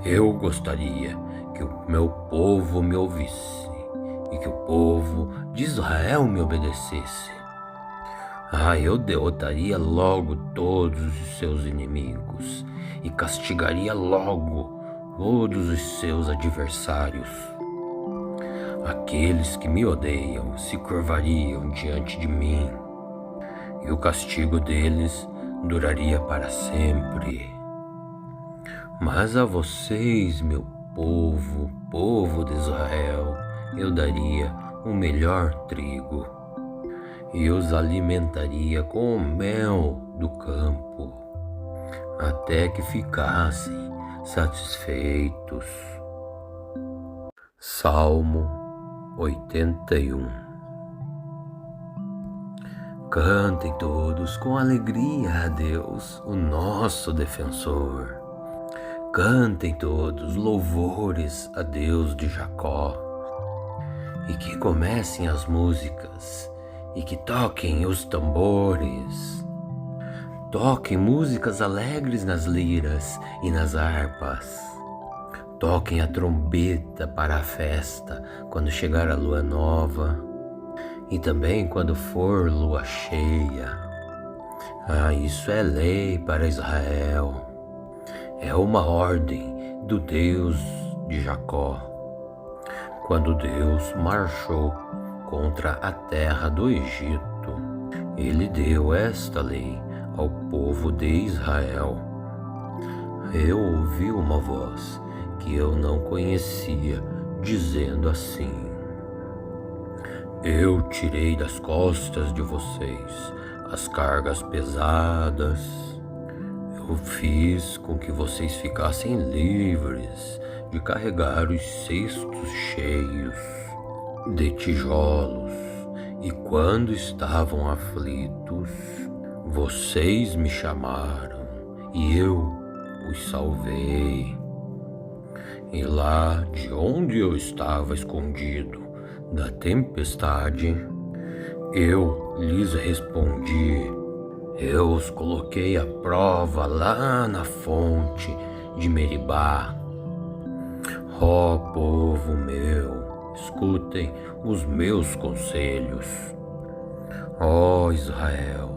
Eu gostaria que o meu povo me ouvisse e que o povo de Israel me obedecesse. Eu derrotaria logo todos os seus inimigos e castigaria logo todos os seus adversários. Aqueles que me odeiam se curvariam diante de mim, e o castigo deles duraria para sempre. Mas a vocês, meu povo, povo de Israel, eu daria o melhor trigo e os alimentaria com o mel do campo, até que ficassem satisfeitos. Salmo 81. Cantem todos com alegria a Deus, o nosso defensor. Cantem todos louvores a Deus de Jacó. E que comecem as músicas, e que toquem os tambores. Toquem músicas alegres nas liras e nas harpas. Toquem a trombeta para a festa, quando chegar a lua nova, e também quando for lua cheia. Isso é lei para Israel. É uma ordem do Deus de Jacó. Quando Deus marchou contra a terra do Egito, ele deu esta lei ao povo de Israel. Eu ouvi uma voz que eu não conhecia, dizendo assim: eu tirei das costas de vocês as cargas pesadas. Eu fiz com que vocês ficassem livres de carregar os cestos cheios de tijolos. E quando estavam aflitos, vocês me chamaram e eu os salvei. E lá de onde eu estava escondido da tempestade, eu lhes respondi. Eu os coloquei à prova lá na fonte de Meribá. Ó povo meu, escutem os meus conselhos. Ó Israel,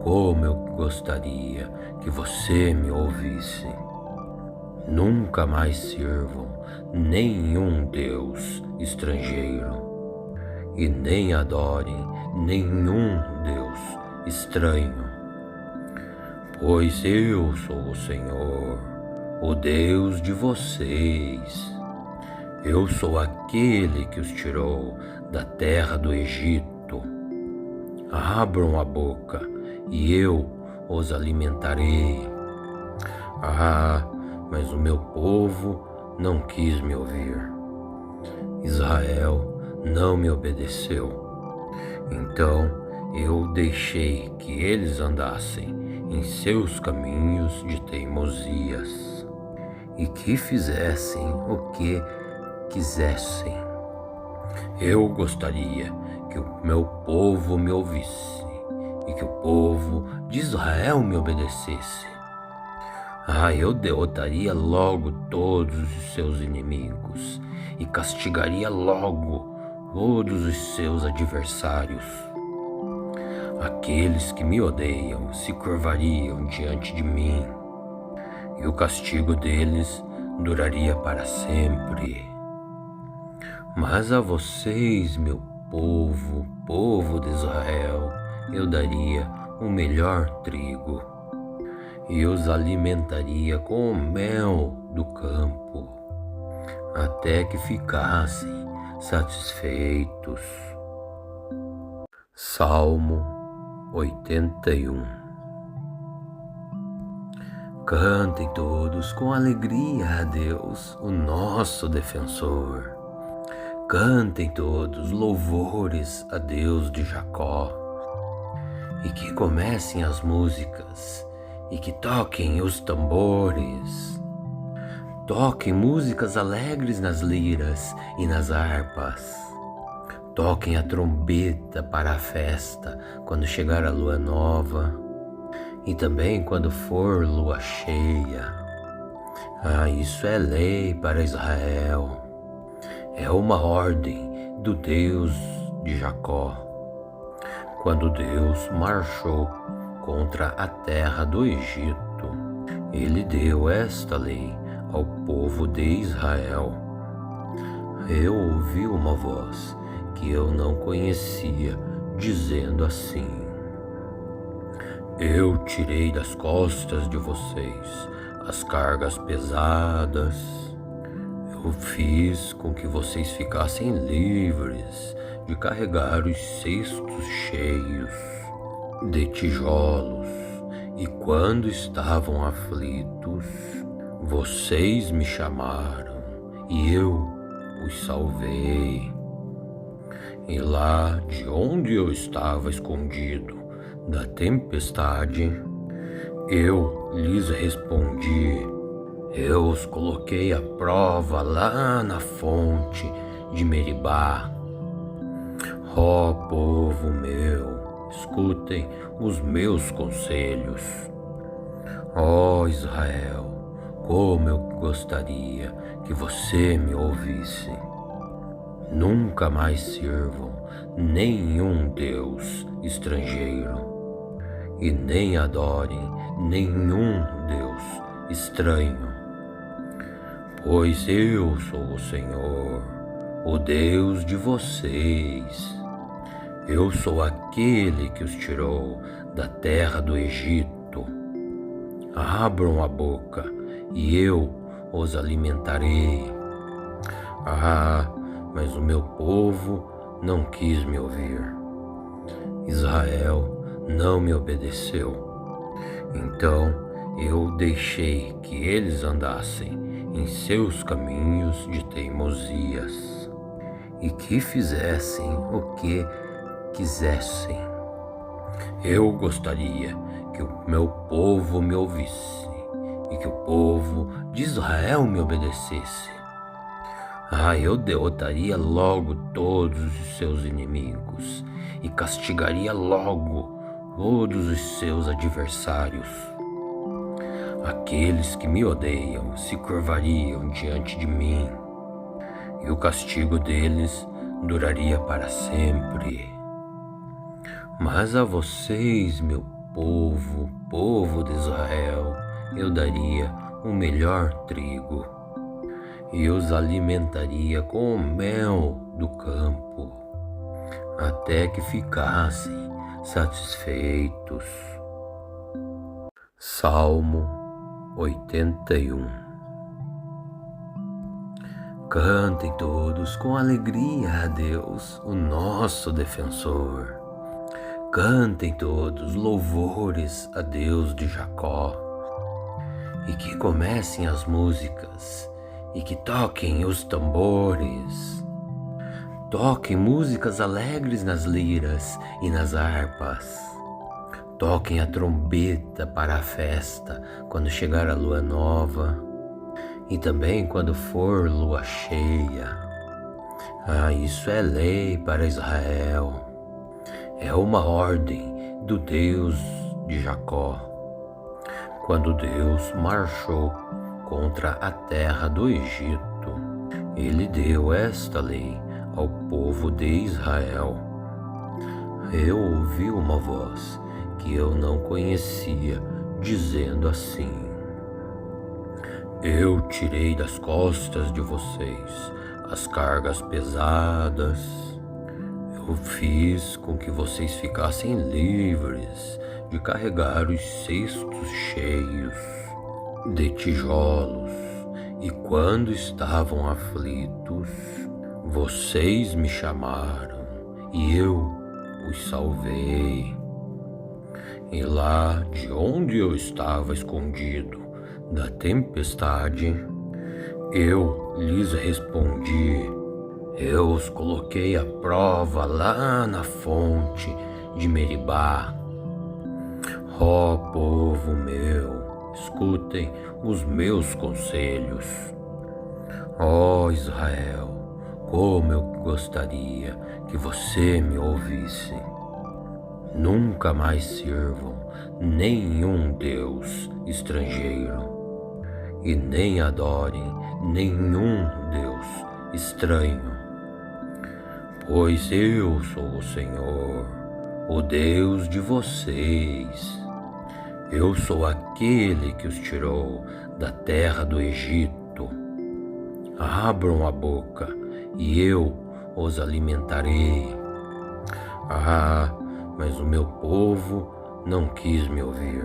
como eu gostaria que você me ouvisse. Nunca mais sirvam nenhum Deus estrangeiro e nem adorem nenhum Deus estranho, pois eu sou o Senhor, o Deus de vocês. Eu sou aquele que os tirou da terra do Egito. Abram a boca e eu os alimentarei. Mas o meu povo não quis me ouvir. Israel não me obedeceu. Então eu deixei que eles andassem em seus caminhos de teimosias e que fizessem o que quisessem. Eu gostaria que o meu povo me ouvisse e que o povo de Israel me obedecesse. Eu derrotaria logo todos os seus inimigos e castigaria logo todos os seus adversários. Aqueles que me odeiam se curvariam diante de mim, e o castigo deles duraria para sempre. Mas a vocês, meu povo, povo de Israel, eu daria o melhor trigo e os alimentaria com o mel do campo, até que ficassem satisfeitos. Salmo 81. Cantem todos com alegria a Deus, o nosso defensor. Cantem todos louvores a Deus de Jacó. E que comecem as músicas e que toquem os tambores. Toquem músicas alegres nas liras e nas harpas. Toquem a trombeta para a festa quando chegar a lua nova e também quando for lua cheia. Isso é lei para Israel. É uma ordem do Deus de Jacó. Quando Deus marchou contra a terra do Egito, ele deu esta lei ao povo de Israel. Eu ouvi uma voz que eu não conhecia, dizendo assim: eu tirei das costas de vocês as cargas pesadas. Eu fiz com que vocês ficassem livres de carregar os cestos cheios de tijolos. E quando estavam aflitos, vocês me chamaram e eu os salvei. E lá de onde eu estava escondido da tempestade, eu lhes respondi. Eu os coloquei à prova lá na fonte de Meribá. Ó povo meu, escutem os meus conselhos. Ó Israel, como eu gostaria que você me ouvisse. Nunca mais sirvam nenhum Deus estrangeiro e nem adorem nenhum Deus estranho, pois eu sou o Senhor, o Deus de vocês. Eu sou aquele que os tirou da terra do Egito. Abram a boca e eu os alimentarei. Mas o meu povo não quis me ouvir. Israel não me obedeceu. Então eu deixei que eles andassem em seus caminhos de teimosias e que fizessem o que quisessem. Eu gostaria que o meu povo me ouvisse e que o povo de Israel me obedecesse. Eu derrotaria logo todos os seus inimigos e castigaria logo todos os seus adversários. Aqueles que me odeiam se curvariam diante de mim, e o castigo deles duraria para sempre. Mas a vocês, meu povo, povo de Israel, eu daria o melhor trigo e os alimentaria com o mel do campo, até que ficassem satisfeitos. Salmo 81. Cantem todos com alegria a Deus, o nosso defensor. Cantem todos louvores a Deus de Jacó. E que comecem as músicas e que toquem os tambores. Toquem músicas alegres nas liras e nas harpas. Toquem a trombeta para a festa quando chegar a lua nova e também quando for lua cheia. Isso é lei para Israel. É uma ordem do Deus de Jacó. Quando Deus marchou contra a terra do Egito, ele deu esta lei ao povo de Israel. Eu ouvi uma voz que eu não conhecia, dizendo assim: eu tirei das costas de vocês as cargas pesadas. Eu fiz com que vocês ficassem livres de carregar os cestos cheios de tijolos. E quando estavam aflitos, vocês me chamaram e eu os salvei. E lá de onde eu estava escondido da tempestade, eu lhes respondi. Eu os coloquei à prova lá na fonte de Meribá. Ó povo meu, escutem os meus conselhos. Ó Israel, como eu gostaria que você me ouvisse. Nunca mais sirvam nenhum Deus estrangeiro e nem adorem nenhum Deus estranho, pois eu sou o Senhor, o Deus de vocês. Eu sou aquele que os tirou da terra do Egito. Abram a boca e eu os alimentarei. Mas o meu povo não quis me ouvir.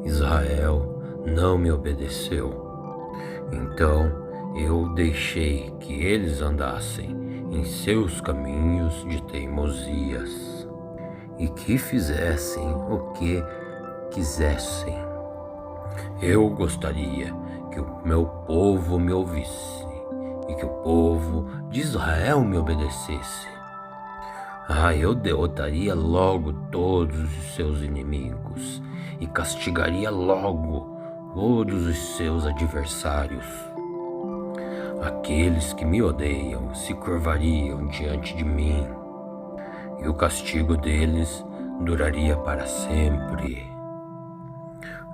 Israel não me obedeceu. Então eu deixei que eles andassem em seus caminhos de teimosias e que fizessem o que quisessem. Eu gostaria que o meu povo me ouvisse e que o povo de Israel me obedecesse. Eu derrotaria logo todos os seus inimigos e castigaria logo todos os seus adversários. Aqueles que me odeiam se curvariam diante de mim, e o castigo deles duraria para sempre.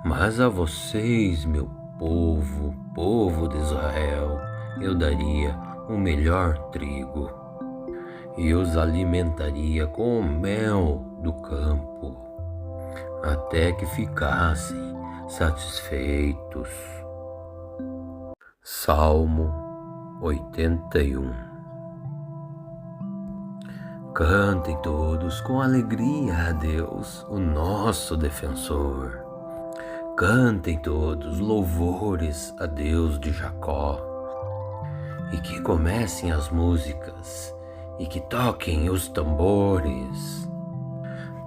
Mas a vocês, meu povo, povo de Israel, eu daria o melhor trigo e os alimentaria com o mel do campo, até que ficassem satisfeitos. Salmo 81. Cantem todos com alegria a Deus, o nosso defensor. Cantem todos louvores a Deus de Jacó. E que comecem as músicas e que toquem os tambores.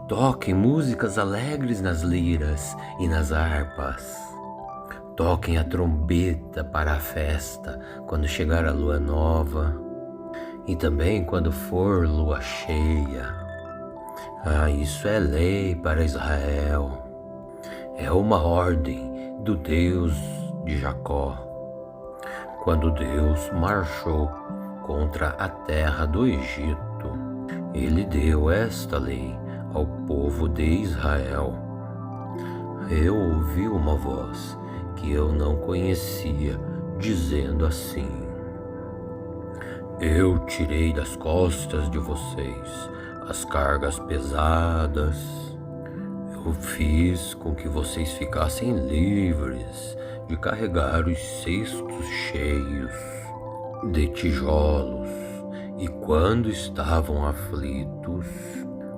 Toquem músicas alegres nas liras e nas harpas. Toquem a trombeta para a festa quando chegar a lua nova e também quando for lua cheia. Isso é lei para Israel. É uma ordem do Deus de Jacó. Quando Deus marchou contra a terra do Egito, ele deu esta lei ao povo de Israel. Eu ouvi uma voz que eu não conhecia, dizendo assim: eu tirei das costas de vocês as cargas pesadas. Eu fiz com que vocês ficassem livres de carregar os cestos cheios de tijolos. E quando estavam aflitos,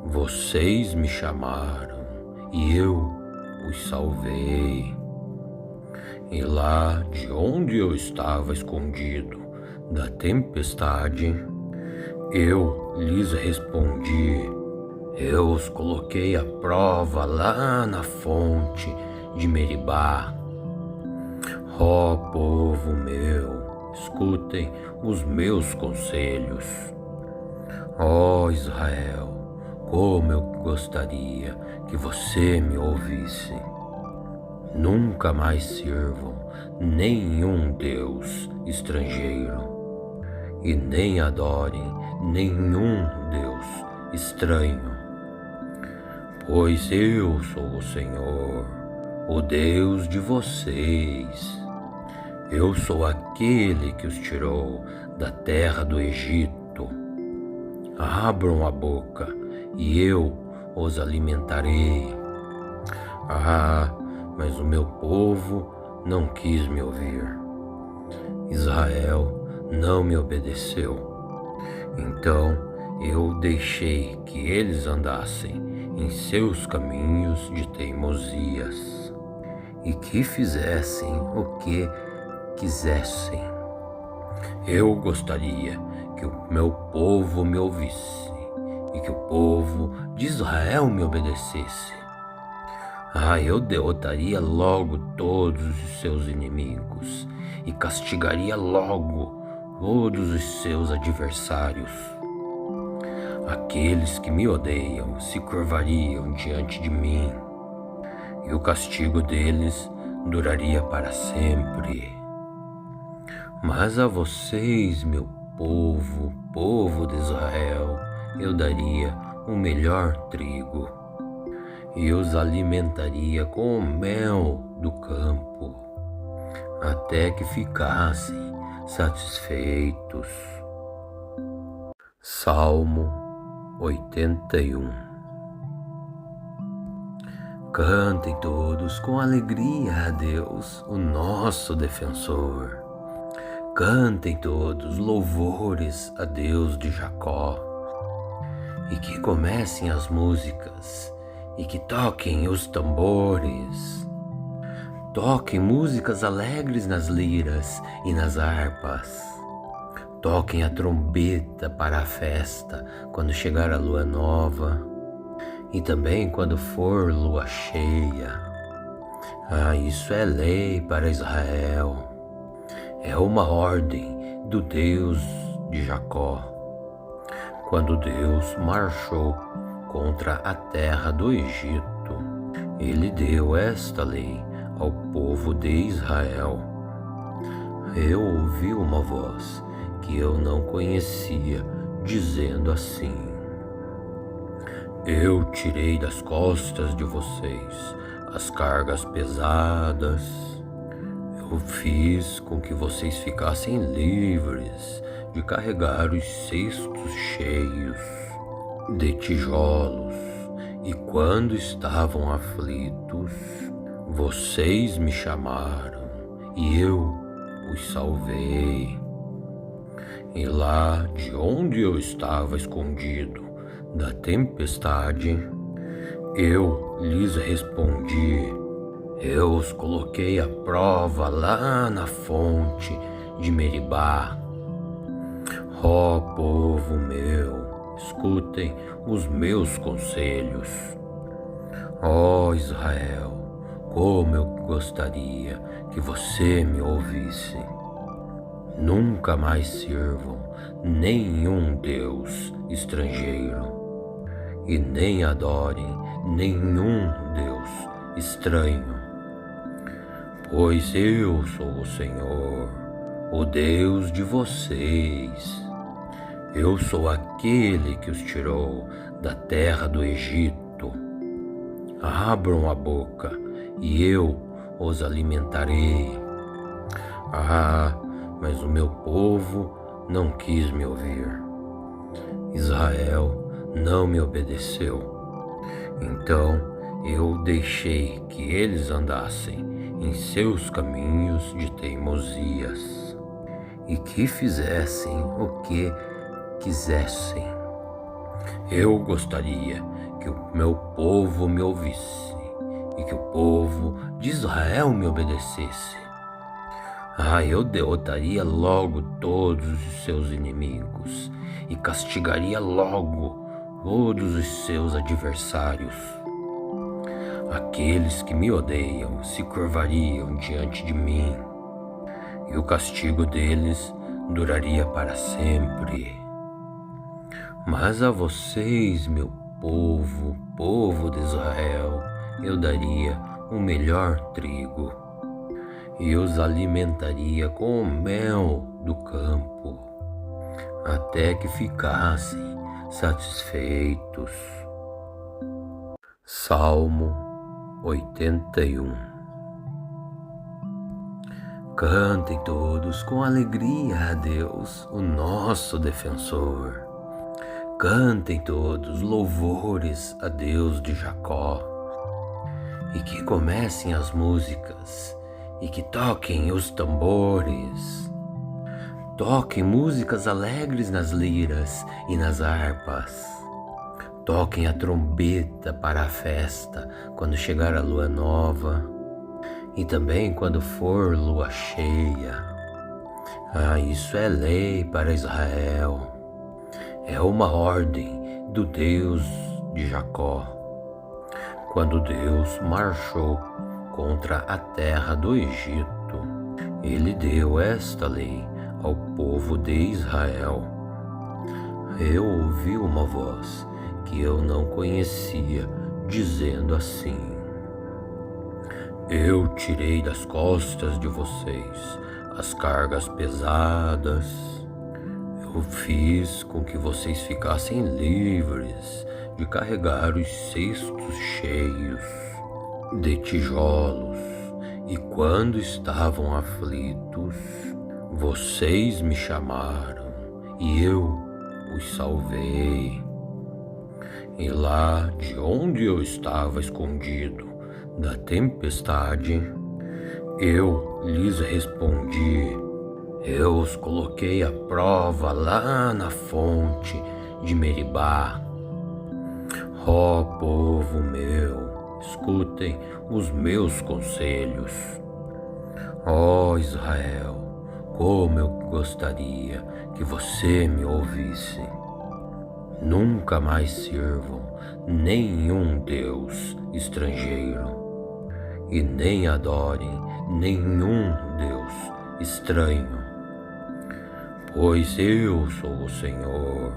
vocês me chamaram e eu os salvei. E lá de onde eu estava escondido da tempestade, eu lhes respondi. Eu os coloquei à prova lá na fonte de Meribá. Ó povo meu, escutem os meus conselhos. Ó Israel, como eu gostaria que você me ouvisse. Nunca mais sirvam nenhum Deus estrangeiro e nem adorem nenhum Deus estranho, pois eu sou o Senhor, o Deus de vocês. Eu sou aquele que os tirou da terra do Egito. Abram a boca e eu os alimentarei. Mas o meu povo não quis me ouvir. Israel não me obedeceu. Então eu deixei que eles andassem em seus caminhos de teimosias e que fizessem o que quisessem. Eu gostaria que o meu povo me ouvisse e que o povo de Israel me obedecesse. Eu derrotaria logo todos os seus inimigos e castigaria logo todos os seus adversários. Aqueles que me odeiam se curvariam diante de mim, e o castigo deles duraria para sempre. Mas a vocês, meu povo, povo de Israel, eu daria o melhor trigo e os alimentaria com o mel do campo, até que ficassem satisfeitos. Salmo 81. Cantem todos com alegria a Deus, o nosso defensor. Cantem todos louvores a Deus de Jacó. E que comecem as músicas e que toquem os tambores. Toquem músicas alegres nas liras e nas harpas. Toquem a trombeta para a festa quando chegar a lua nova e também quando for lua cheia. Isso é lei para Israel. É uma ordem do Deus de Jacó. Quando Deus marchou contra a terra do Egito, ele deu esta lei ao povo de Israel. Eu ouvi uma voz que eu não conhecia, dizendo assim: eu tirei das costas de vocês as cargas pesadas. Eu fiz com que vocês ficassem livres de carregar os cestos cheios de tijolos. E quando estavam aflitos, vocês me chamaram e eu os salvei. E lá de onde eu estava escondido da tempestade, eu lhes respondi. Eu os coloquei à prova lá na fonte de Meribá. Ó povo meu, escutem os meus conselhos. Ó Israel, como eu gostaria que você me ouvisse. Nunca mais sirvam nenhum Deus estrangeiro e nem adorem nenhum Deus estranho, pois eu sou o Senhor, o Deus de vocês. Eu sou aquele que os tirou da terra do Egito. Abram a boca e eu os alimentarei. Mas o meu povo não quis me ouvir. Israel não me obedeceu. Então eu deixei que eles andassem em seus caminhos de teimosias e que fizessem o que quisessem. Eu gostaria que o meu povo me ouvisse e que o povo de Israel me obedecesse. Eu derrotaria logo todos os seus inimigos e castigaria logo todos os seus adversários. Aqueles que me odeiam se curvariam diante de mim, e o castigo deles duraria para sempre. Mas a vocês, meu povo, povo de Israel, eu daria o melhor trigo e os alimentaria com o mel do campo, até que ficassem satisfeitos. Salmo 81. Cantem todos com alegria a Deus, o nosso defensor. Cantem todos louvores a Deus de Jacó. E que comecem as músicas e que toquem os tambores. Toquem músicas alegres nas liras e nas harpas. Toquem a trombeta para a festa quando chegar a lua nova e também quando for lua cheia. Isso é lei para Israel. É uma ordem do Deus de Jacó. Quando Deus marchou contra a terra do Egito, ele deu esta lei ao povo de Israel. Eu ouvi uma voz que eu não conhecia, dizendo assim: eu tirei das costas de vocês as cargas pesadas. Eu fiz com que vocês ficassem livres de carregar os cestos cheios de tijolos. E quando estavam aflitos, vocês me chamaram e eu os salvei. E lá de onde eu estava escondido da tempestade, eu lhes respondi. Eu os coloquei à prova lá na fonte de Meribá. Ó povo meu, escutem os meus conselhos. Ó Israel, como eu gostaria que você me ouvisse. Nunca mais sirvam nenhum Deus estrangeiro e nem adorem nenhum Deus estranho, pois eu sou o Senhor,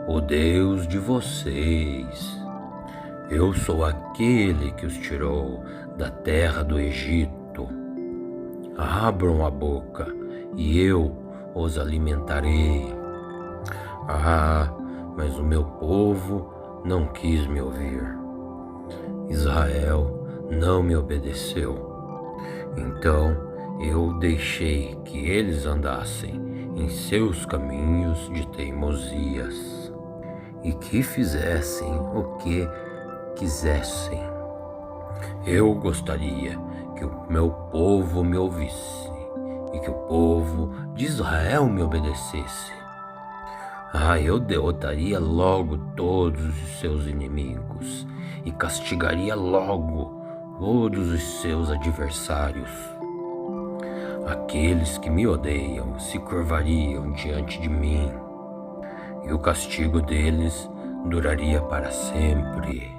o Deus de vocês. Eu sou aquele que os tirou da terra do Egito. Abram a boca e eu os alimentarei. Mas o meu povo não quis me ouvir. Israel não me obedeceu. Então eu deixei que eles andassem em seus caminhos de teimosias e que fizessem o que quisessem. Eu gostaria que o meu povo me ouvisse e que o povo de Israel me obedecesse. Eu derrotaria logo todos os seus inimigos e castigaria logo todos os seus adversários. Aqueles que me odeiam se curvariam diante de mim, e o castigo deles duraria para sempre.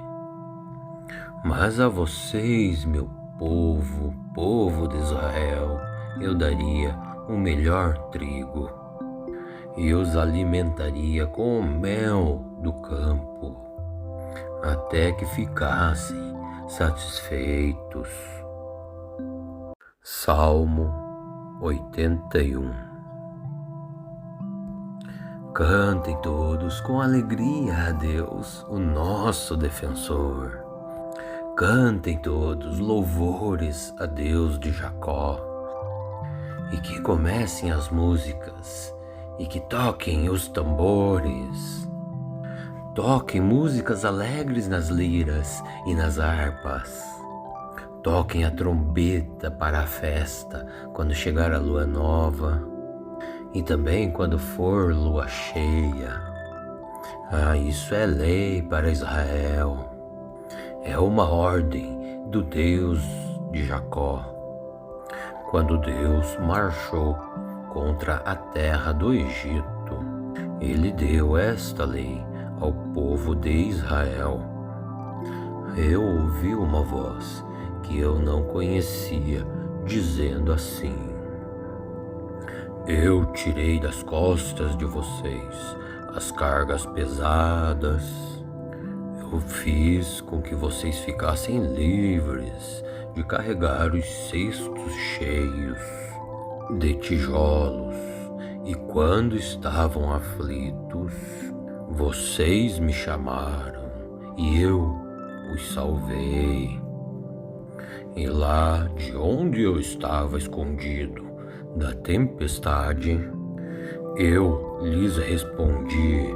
Mas a vocês, meu povo, povo de Israel, eu daria o melhor trigo e os alimentaria com o mel do campo, até que ficassem satisfeitos. Salmo 81. Cantem todos com alegria a Deus, o nosso defensor. Cantem todos louvores a Deus de Jacó. E que comecem as músicas, e que toquem os tambores. Toquem músicas alegres nas liras e nas harpas. Toquem a trombeta para a festa, quando chegar a lua nova, e também quando for lua cheia. Isso é lei para Israel. É uma ordem do Deus de Jacó. Quando Deus marchou contra a terra do Egito, Ele deu esta lei ao povo de Israel. Eu ouvi uma voz que eu não conhecia, dizendo assim: Eu tirei das costas de vocês as cargas pesadas. Eu fiz com que vocês ficassem livres de carregar os cestos cheios de tijolos. E quando estavam aflitos, vocês me chamaram e eu os salvei. E lá de onde eu estava escondido da tempestade, eu lhes respondi.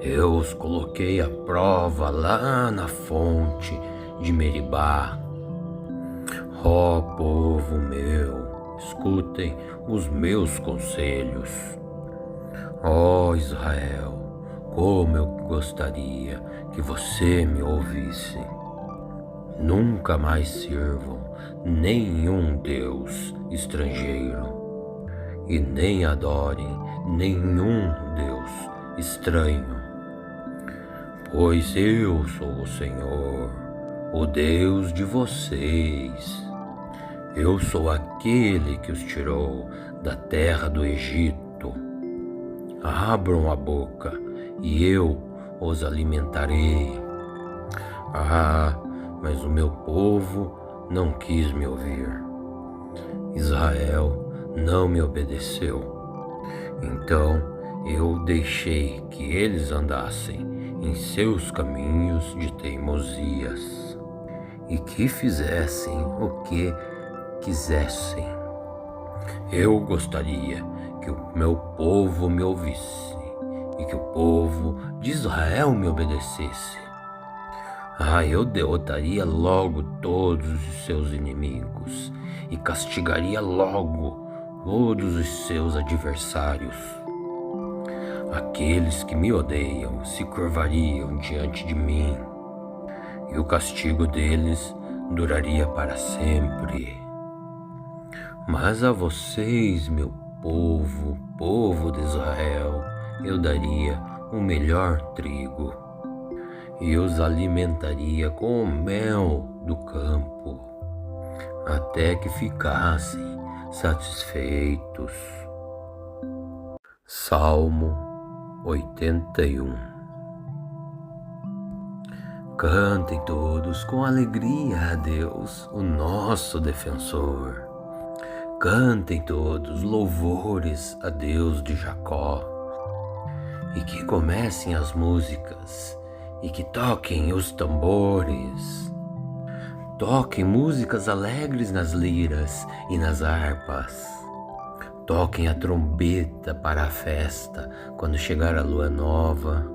Eu os coloquei à prova lá na fonte de Meribá. Ó povo meu, escutem os meus conselhos. Ó Israel, como eu gostaria que você me ouvisse. Nunca mais sirvam nenhum Deus estrangeiro e nem adorem nenhum Deus estranho, pois eu sou o Senhor, o Deus de vocês. Eu sou aquele que os tirou da terra do Egito. Abram a boca e eu os alimentarei. Mas o meu povo não quis me ouvir. Israel não me obedeceu. Então eu deixei que eles andassem em seus caminhos de teimosias e que fizessem o que quisessem. Eu gostaria que o meu povo me ouvisse e que o povo de Israel me obedecesse. Eu derrotaria logo todos os seus inimigos e castigaria logo todos os seus adversários. Aqueles que me odeiam se curvariam diante de mim, e o castigo deles duraria para sempre. Mas a vocês, meu povo, povo de Israel, eu daria o melhor trigo e os alimentaria com o mel do campo, até que ficassem satisfeitos. Salmo 81. Cantem todos com alegria a Deus, o nosso defensor. Cantem todos louvores a Deus de Jacó. E que comecem as músicas, e que toquem os tambores. Toquem músicas alegres nas liras e nas harpas. Toquem a trombeta para a festa, quando chegar a lua nova,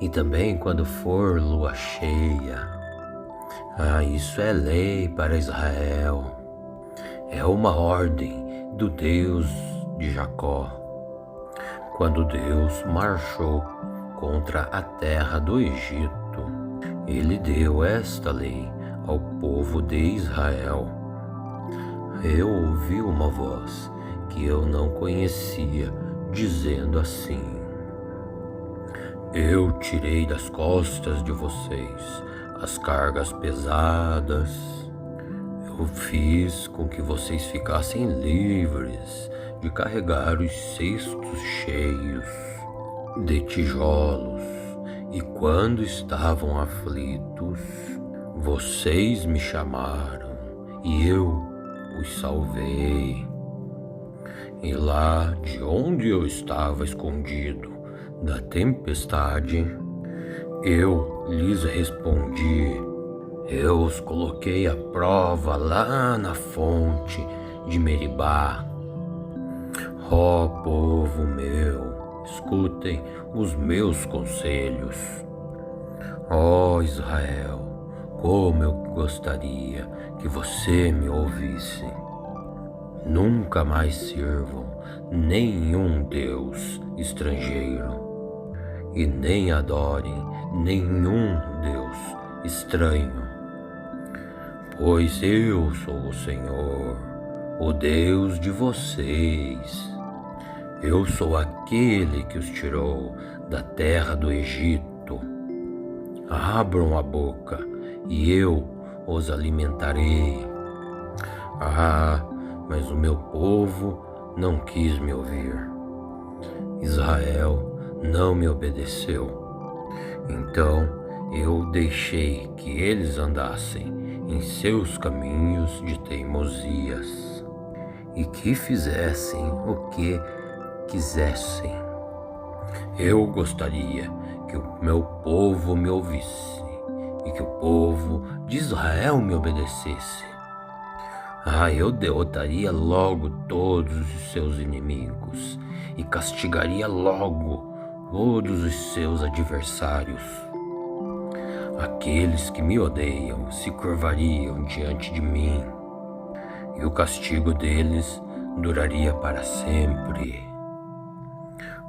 e também quando for lua cheia. Isso é lei para Israel. É uma ordem do Deus de Jacó. Quando Deus marchou contra a terra do Egito, Ele deu esta lei ao povo de Israel. Eu ouvi uma voz que eu não conhecia, dizendo assim: Eu tirei das costas de vocês as cargas pesadas. Eu fiz com que vocês ficassem livres de carregar os cestos cheios de tijolos. E quando estavam aflitos, vocês me chamaram e eu os salvei. E lá de onde eu estava escondido da tempestade, eu lhes respondi. Eu os coloquei à prova lá na fonte de Meribá. Ó povo meu, escutem os meus conselhos. Ó Israel, como eu gostaria que você me ouvisse. Nunca mais sirvam nenhum Deus estrangeiro e nem adorem nenhum Deus estranho, pois eu sou o Senhor, o Deus de vocês. Eu sou aquele que os tirou da terra do Egito. Abram a boca e eu os alimentarei. Mas o meu povo não quis me ouvir. Israel não me obedeceu. Então eu deixei que eles andassem em seus caminhos de teimosias e que fizessem o que quisessem. Eu gostaria que o meu povo me ouvisse e que o povo de Israel me obedecesse. Eu derrotaria logo todos os seus inimigos e castigaria logo todos os seus adversários. Aqueles que me odeiam se curvariam diante de mim, e o castigo deles duraria para sempre.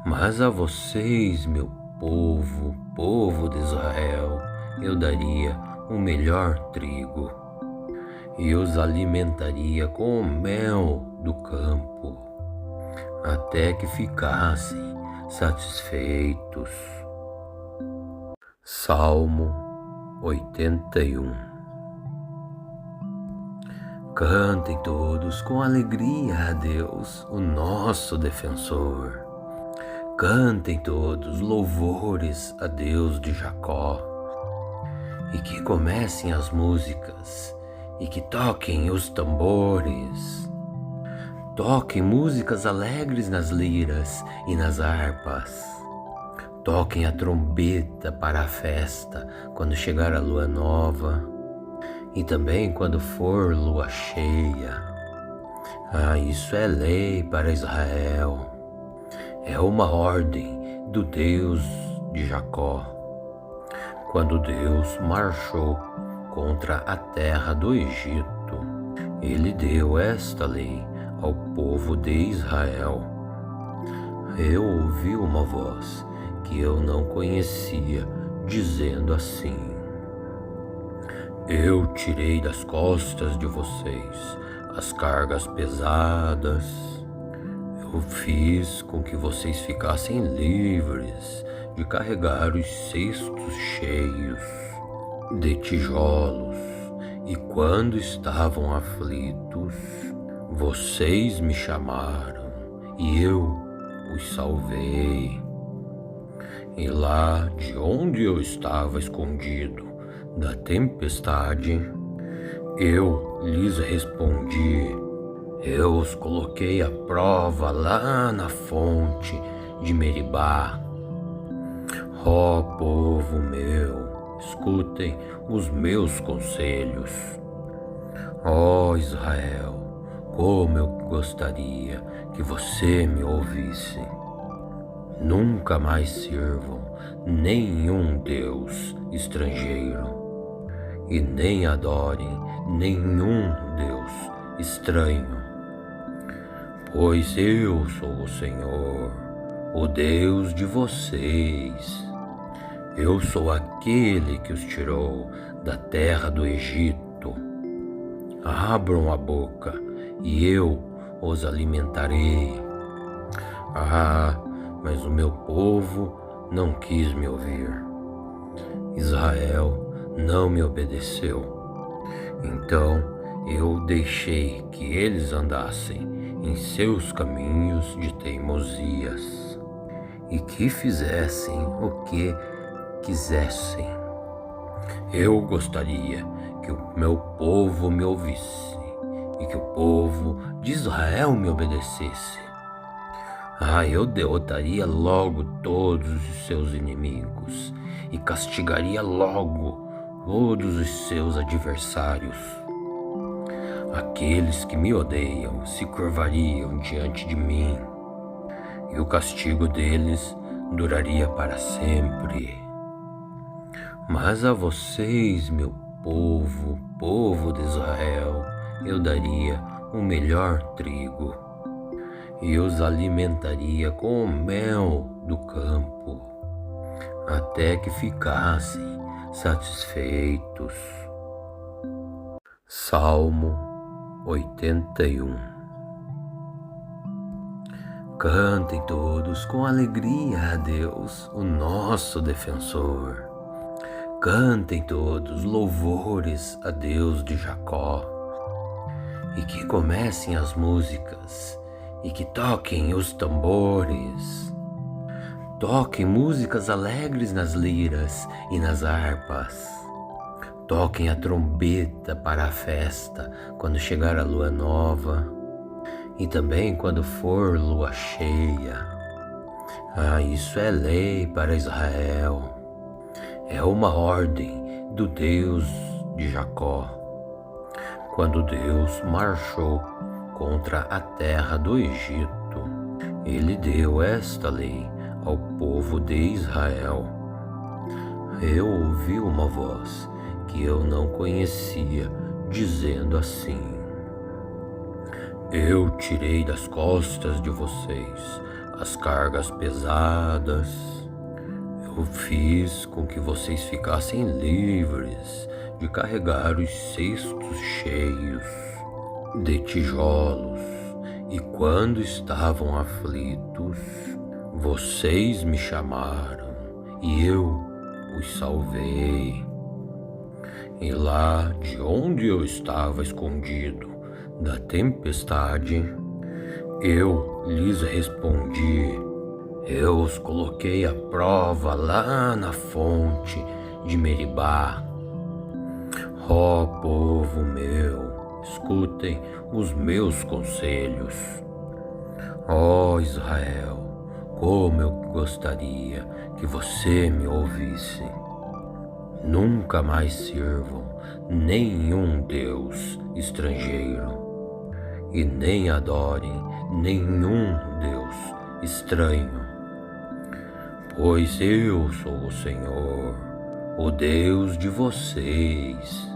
Mas a vocês, meu povo, povo de Israel, eu daria o melhor trigo e os alimentaria com o mel do campo, até que ficassem satisfeitos. Salmo 81. Cantem todos com alegria a Deus, o nosso defensor. Cantem todos louvores a Deus de Jacó. E que comecem as músicas e que toquem os tambores. Toquem músicas alegres nas liras e nas harpas. Toquem a trombeta para a festa quando chegar a lua nova e também quando for lua cheia. Isso é lei para Israel. É uma ordem do Deus de Jacó. Quando Deus marchou contra a terra do Egito, ele deu esta lei ao povo de Israel. Eu ouvi uma voz que eu não conhecia, dizendo assim: eu tirei das costas de vocês as cargas pesadas. Eu fiz com que vocês ficassem livres de carregar os cestos cheios de tijolos. E quando estavam aflitos, vocês me chamaram e eu os salvei. E lá de onde eu estava escondido da tempestade, eu lhes respondi. Eu os coloquei à prova lá na fonte de Meribá. Ó povo meu, escutem os meus conselhos. Ó Israel, como eu gostaria que você me ouvisse. Nunca mais sirvam nenhum Deus estrangeiro e nem adorem nenhum Deus estranho, pois eu sou o Senhor, o Deus de vocês. Eu sou aquele que os tirou da terra do Egito. Abram a boca e eu os alimentarei. Mas o meu povo não quis me ouvir. Israel não me obedeceu. Então eu deixei que eles andassem em seus caminhos de teimosias e que fizessem o que quisessem. Eu gostaria que o meu povo me ouvisse e que o povo de Israel me obedecesse. Eu derrotaria logo todos os seus inimigos e castigaria logo todos os seus adversários. Aqueles que me odeiam se curvariam diante de mim, e o castigo deles duraria para sempre. Mas a vocês, meu povo, povo de Israel, eu daria o melhor trigo e os alimentaria com o mel do campo, até que ficassem satisfeitos. Salmo 81. Cantem todos com alegria a Deus, o nosso defensor. Cantem todos louvores a Deus de Jacó. E que comecem as músicas e que toquem os tambores. Toquem músicas alegres nas liras e nas harpas. Toquem a trombeta para a festa quando chegar a lua nova e também quando for lua cheia. Isso é lei para Israel. É uma ordem do Deus de Jacó. Quando Deus marchou contra a terra do Egito, ele deu esta lei ao povo de Israel. Eu ouvi uma voz que eu não conhecia, dizendo assim: eu tirei das costas de vocês as cargas pesadas. Eu fiz com que vocês ficassem livres de carregar os cestos cheios de tijolos. E quando estavam aflitos, vocês me chamaram e eu os salvei. E lá de onde eu estava escondido da tempestade, eu lhes respondi. Eu os coloquei à prova lá na fonte de Meribá. Ó povo meu, escutem os meus conselhos. Ó Israel, como eu gostaria que você me ouvisse. Nunca mais sirvam nenhum Deus estrangeiro e nem adorem nenhum Deus estranho, pois eu sou o Senhor, o Deus de vocês.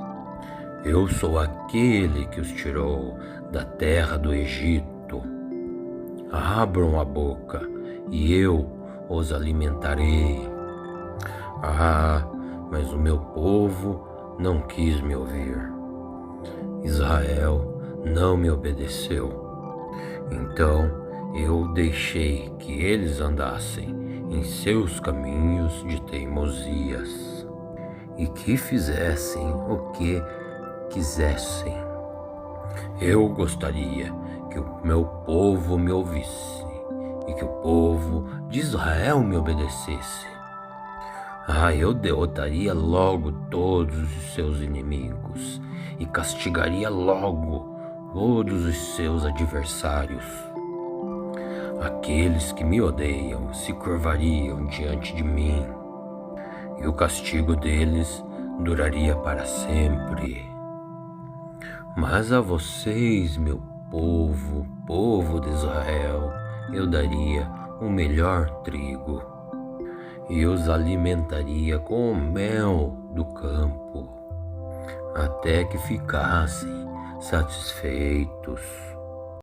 Eu sou aquele que os tirou da terra do Egito. Abram a boca e eu os alimentarei. Mas o meu povo não quis me ouvir. Israel não me obedeceu. Então eu deixei que eles andassem em seus caminhos de teimosias e que fizessem o que quisessem. Eu gostaria que o meu povo me ouvisse e que o povo de Israel me obedecesse. Eu derrotaria logo todos os seus inimigos e castigaria logo todos os seus adversários. Aqueles que me odeiam se curvariam diante de mim, e o castigo deles duraria para sempre. Mas a vocês, meu povo, povo de Israel, eu daria o melhor trigo e os alimentaria com o mel do campo, até que ficassem satisfeitos.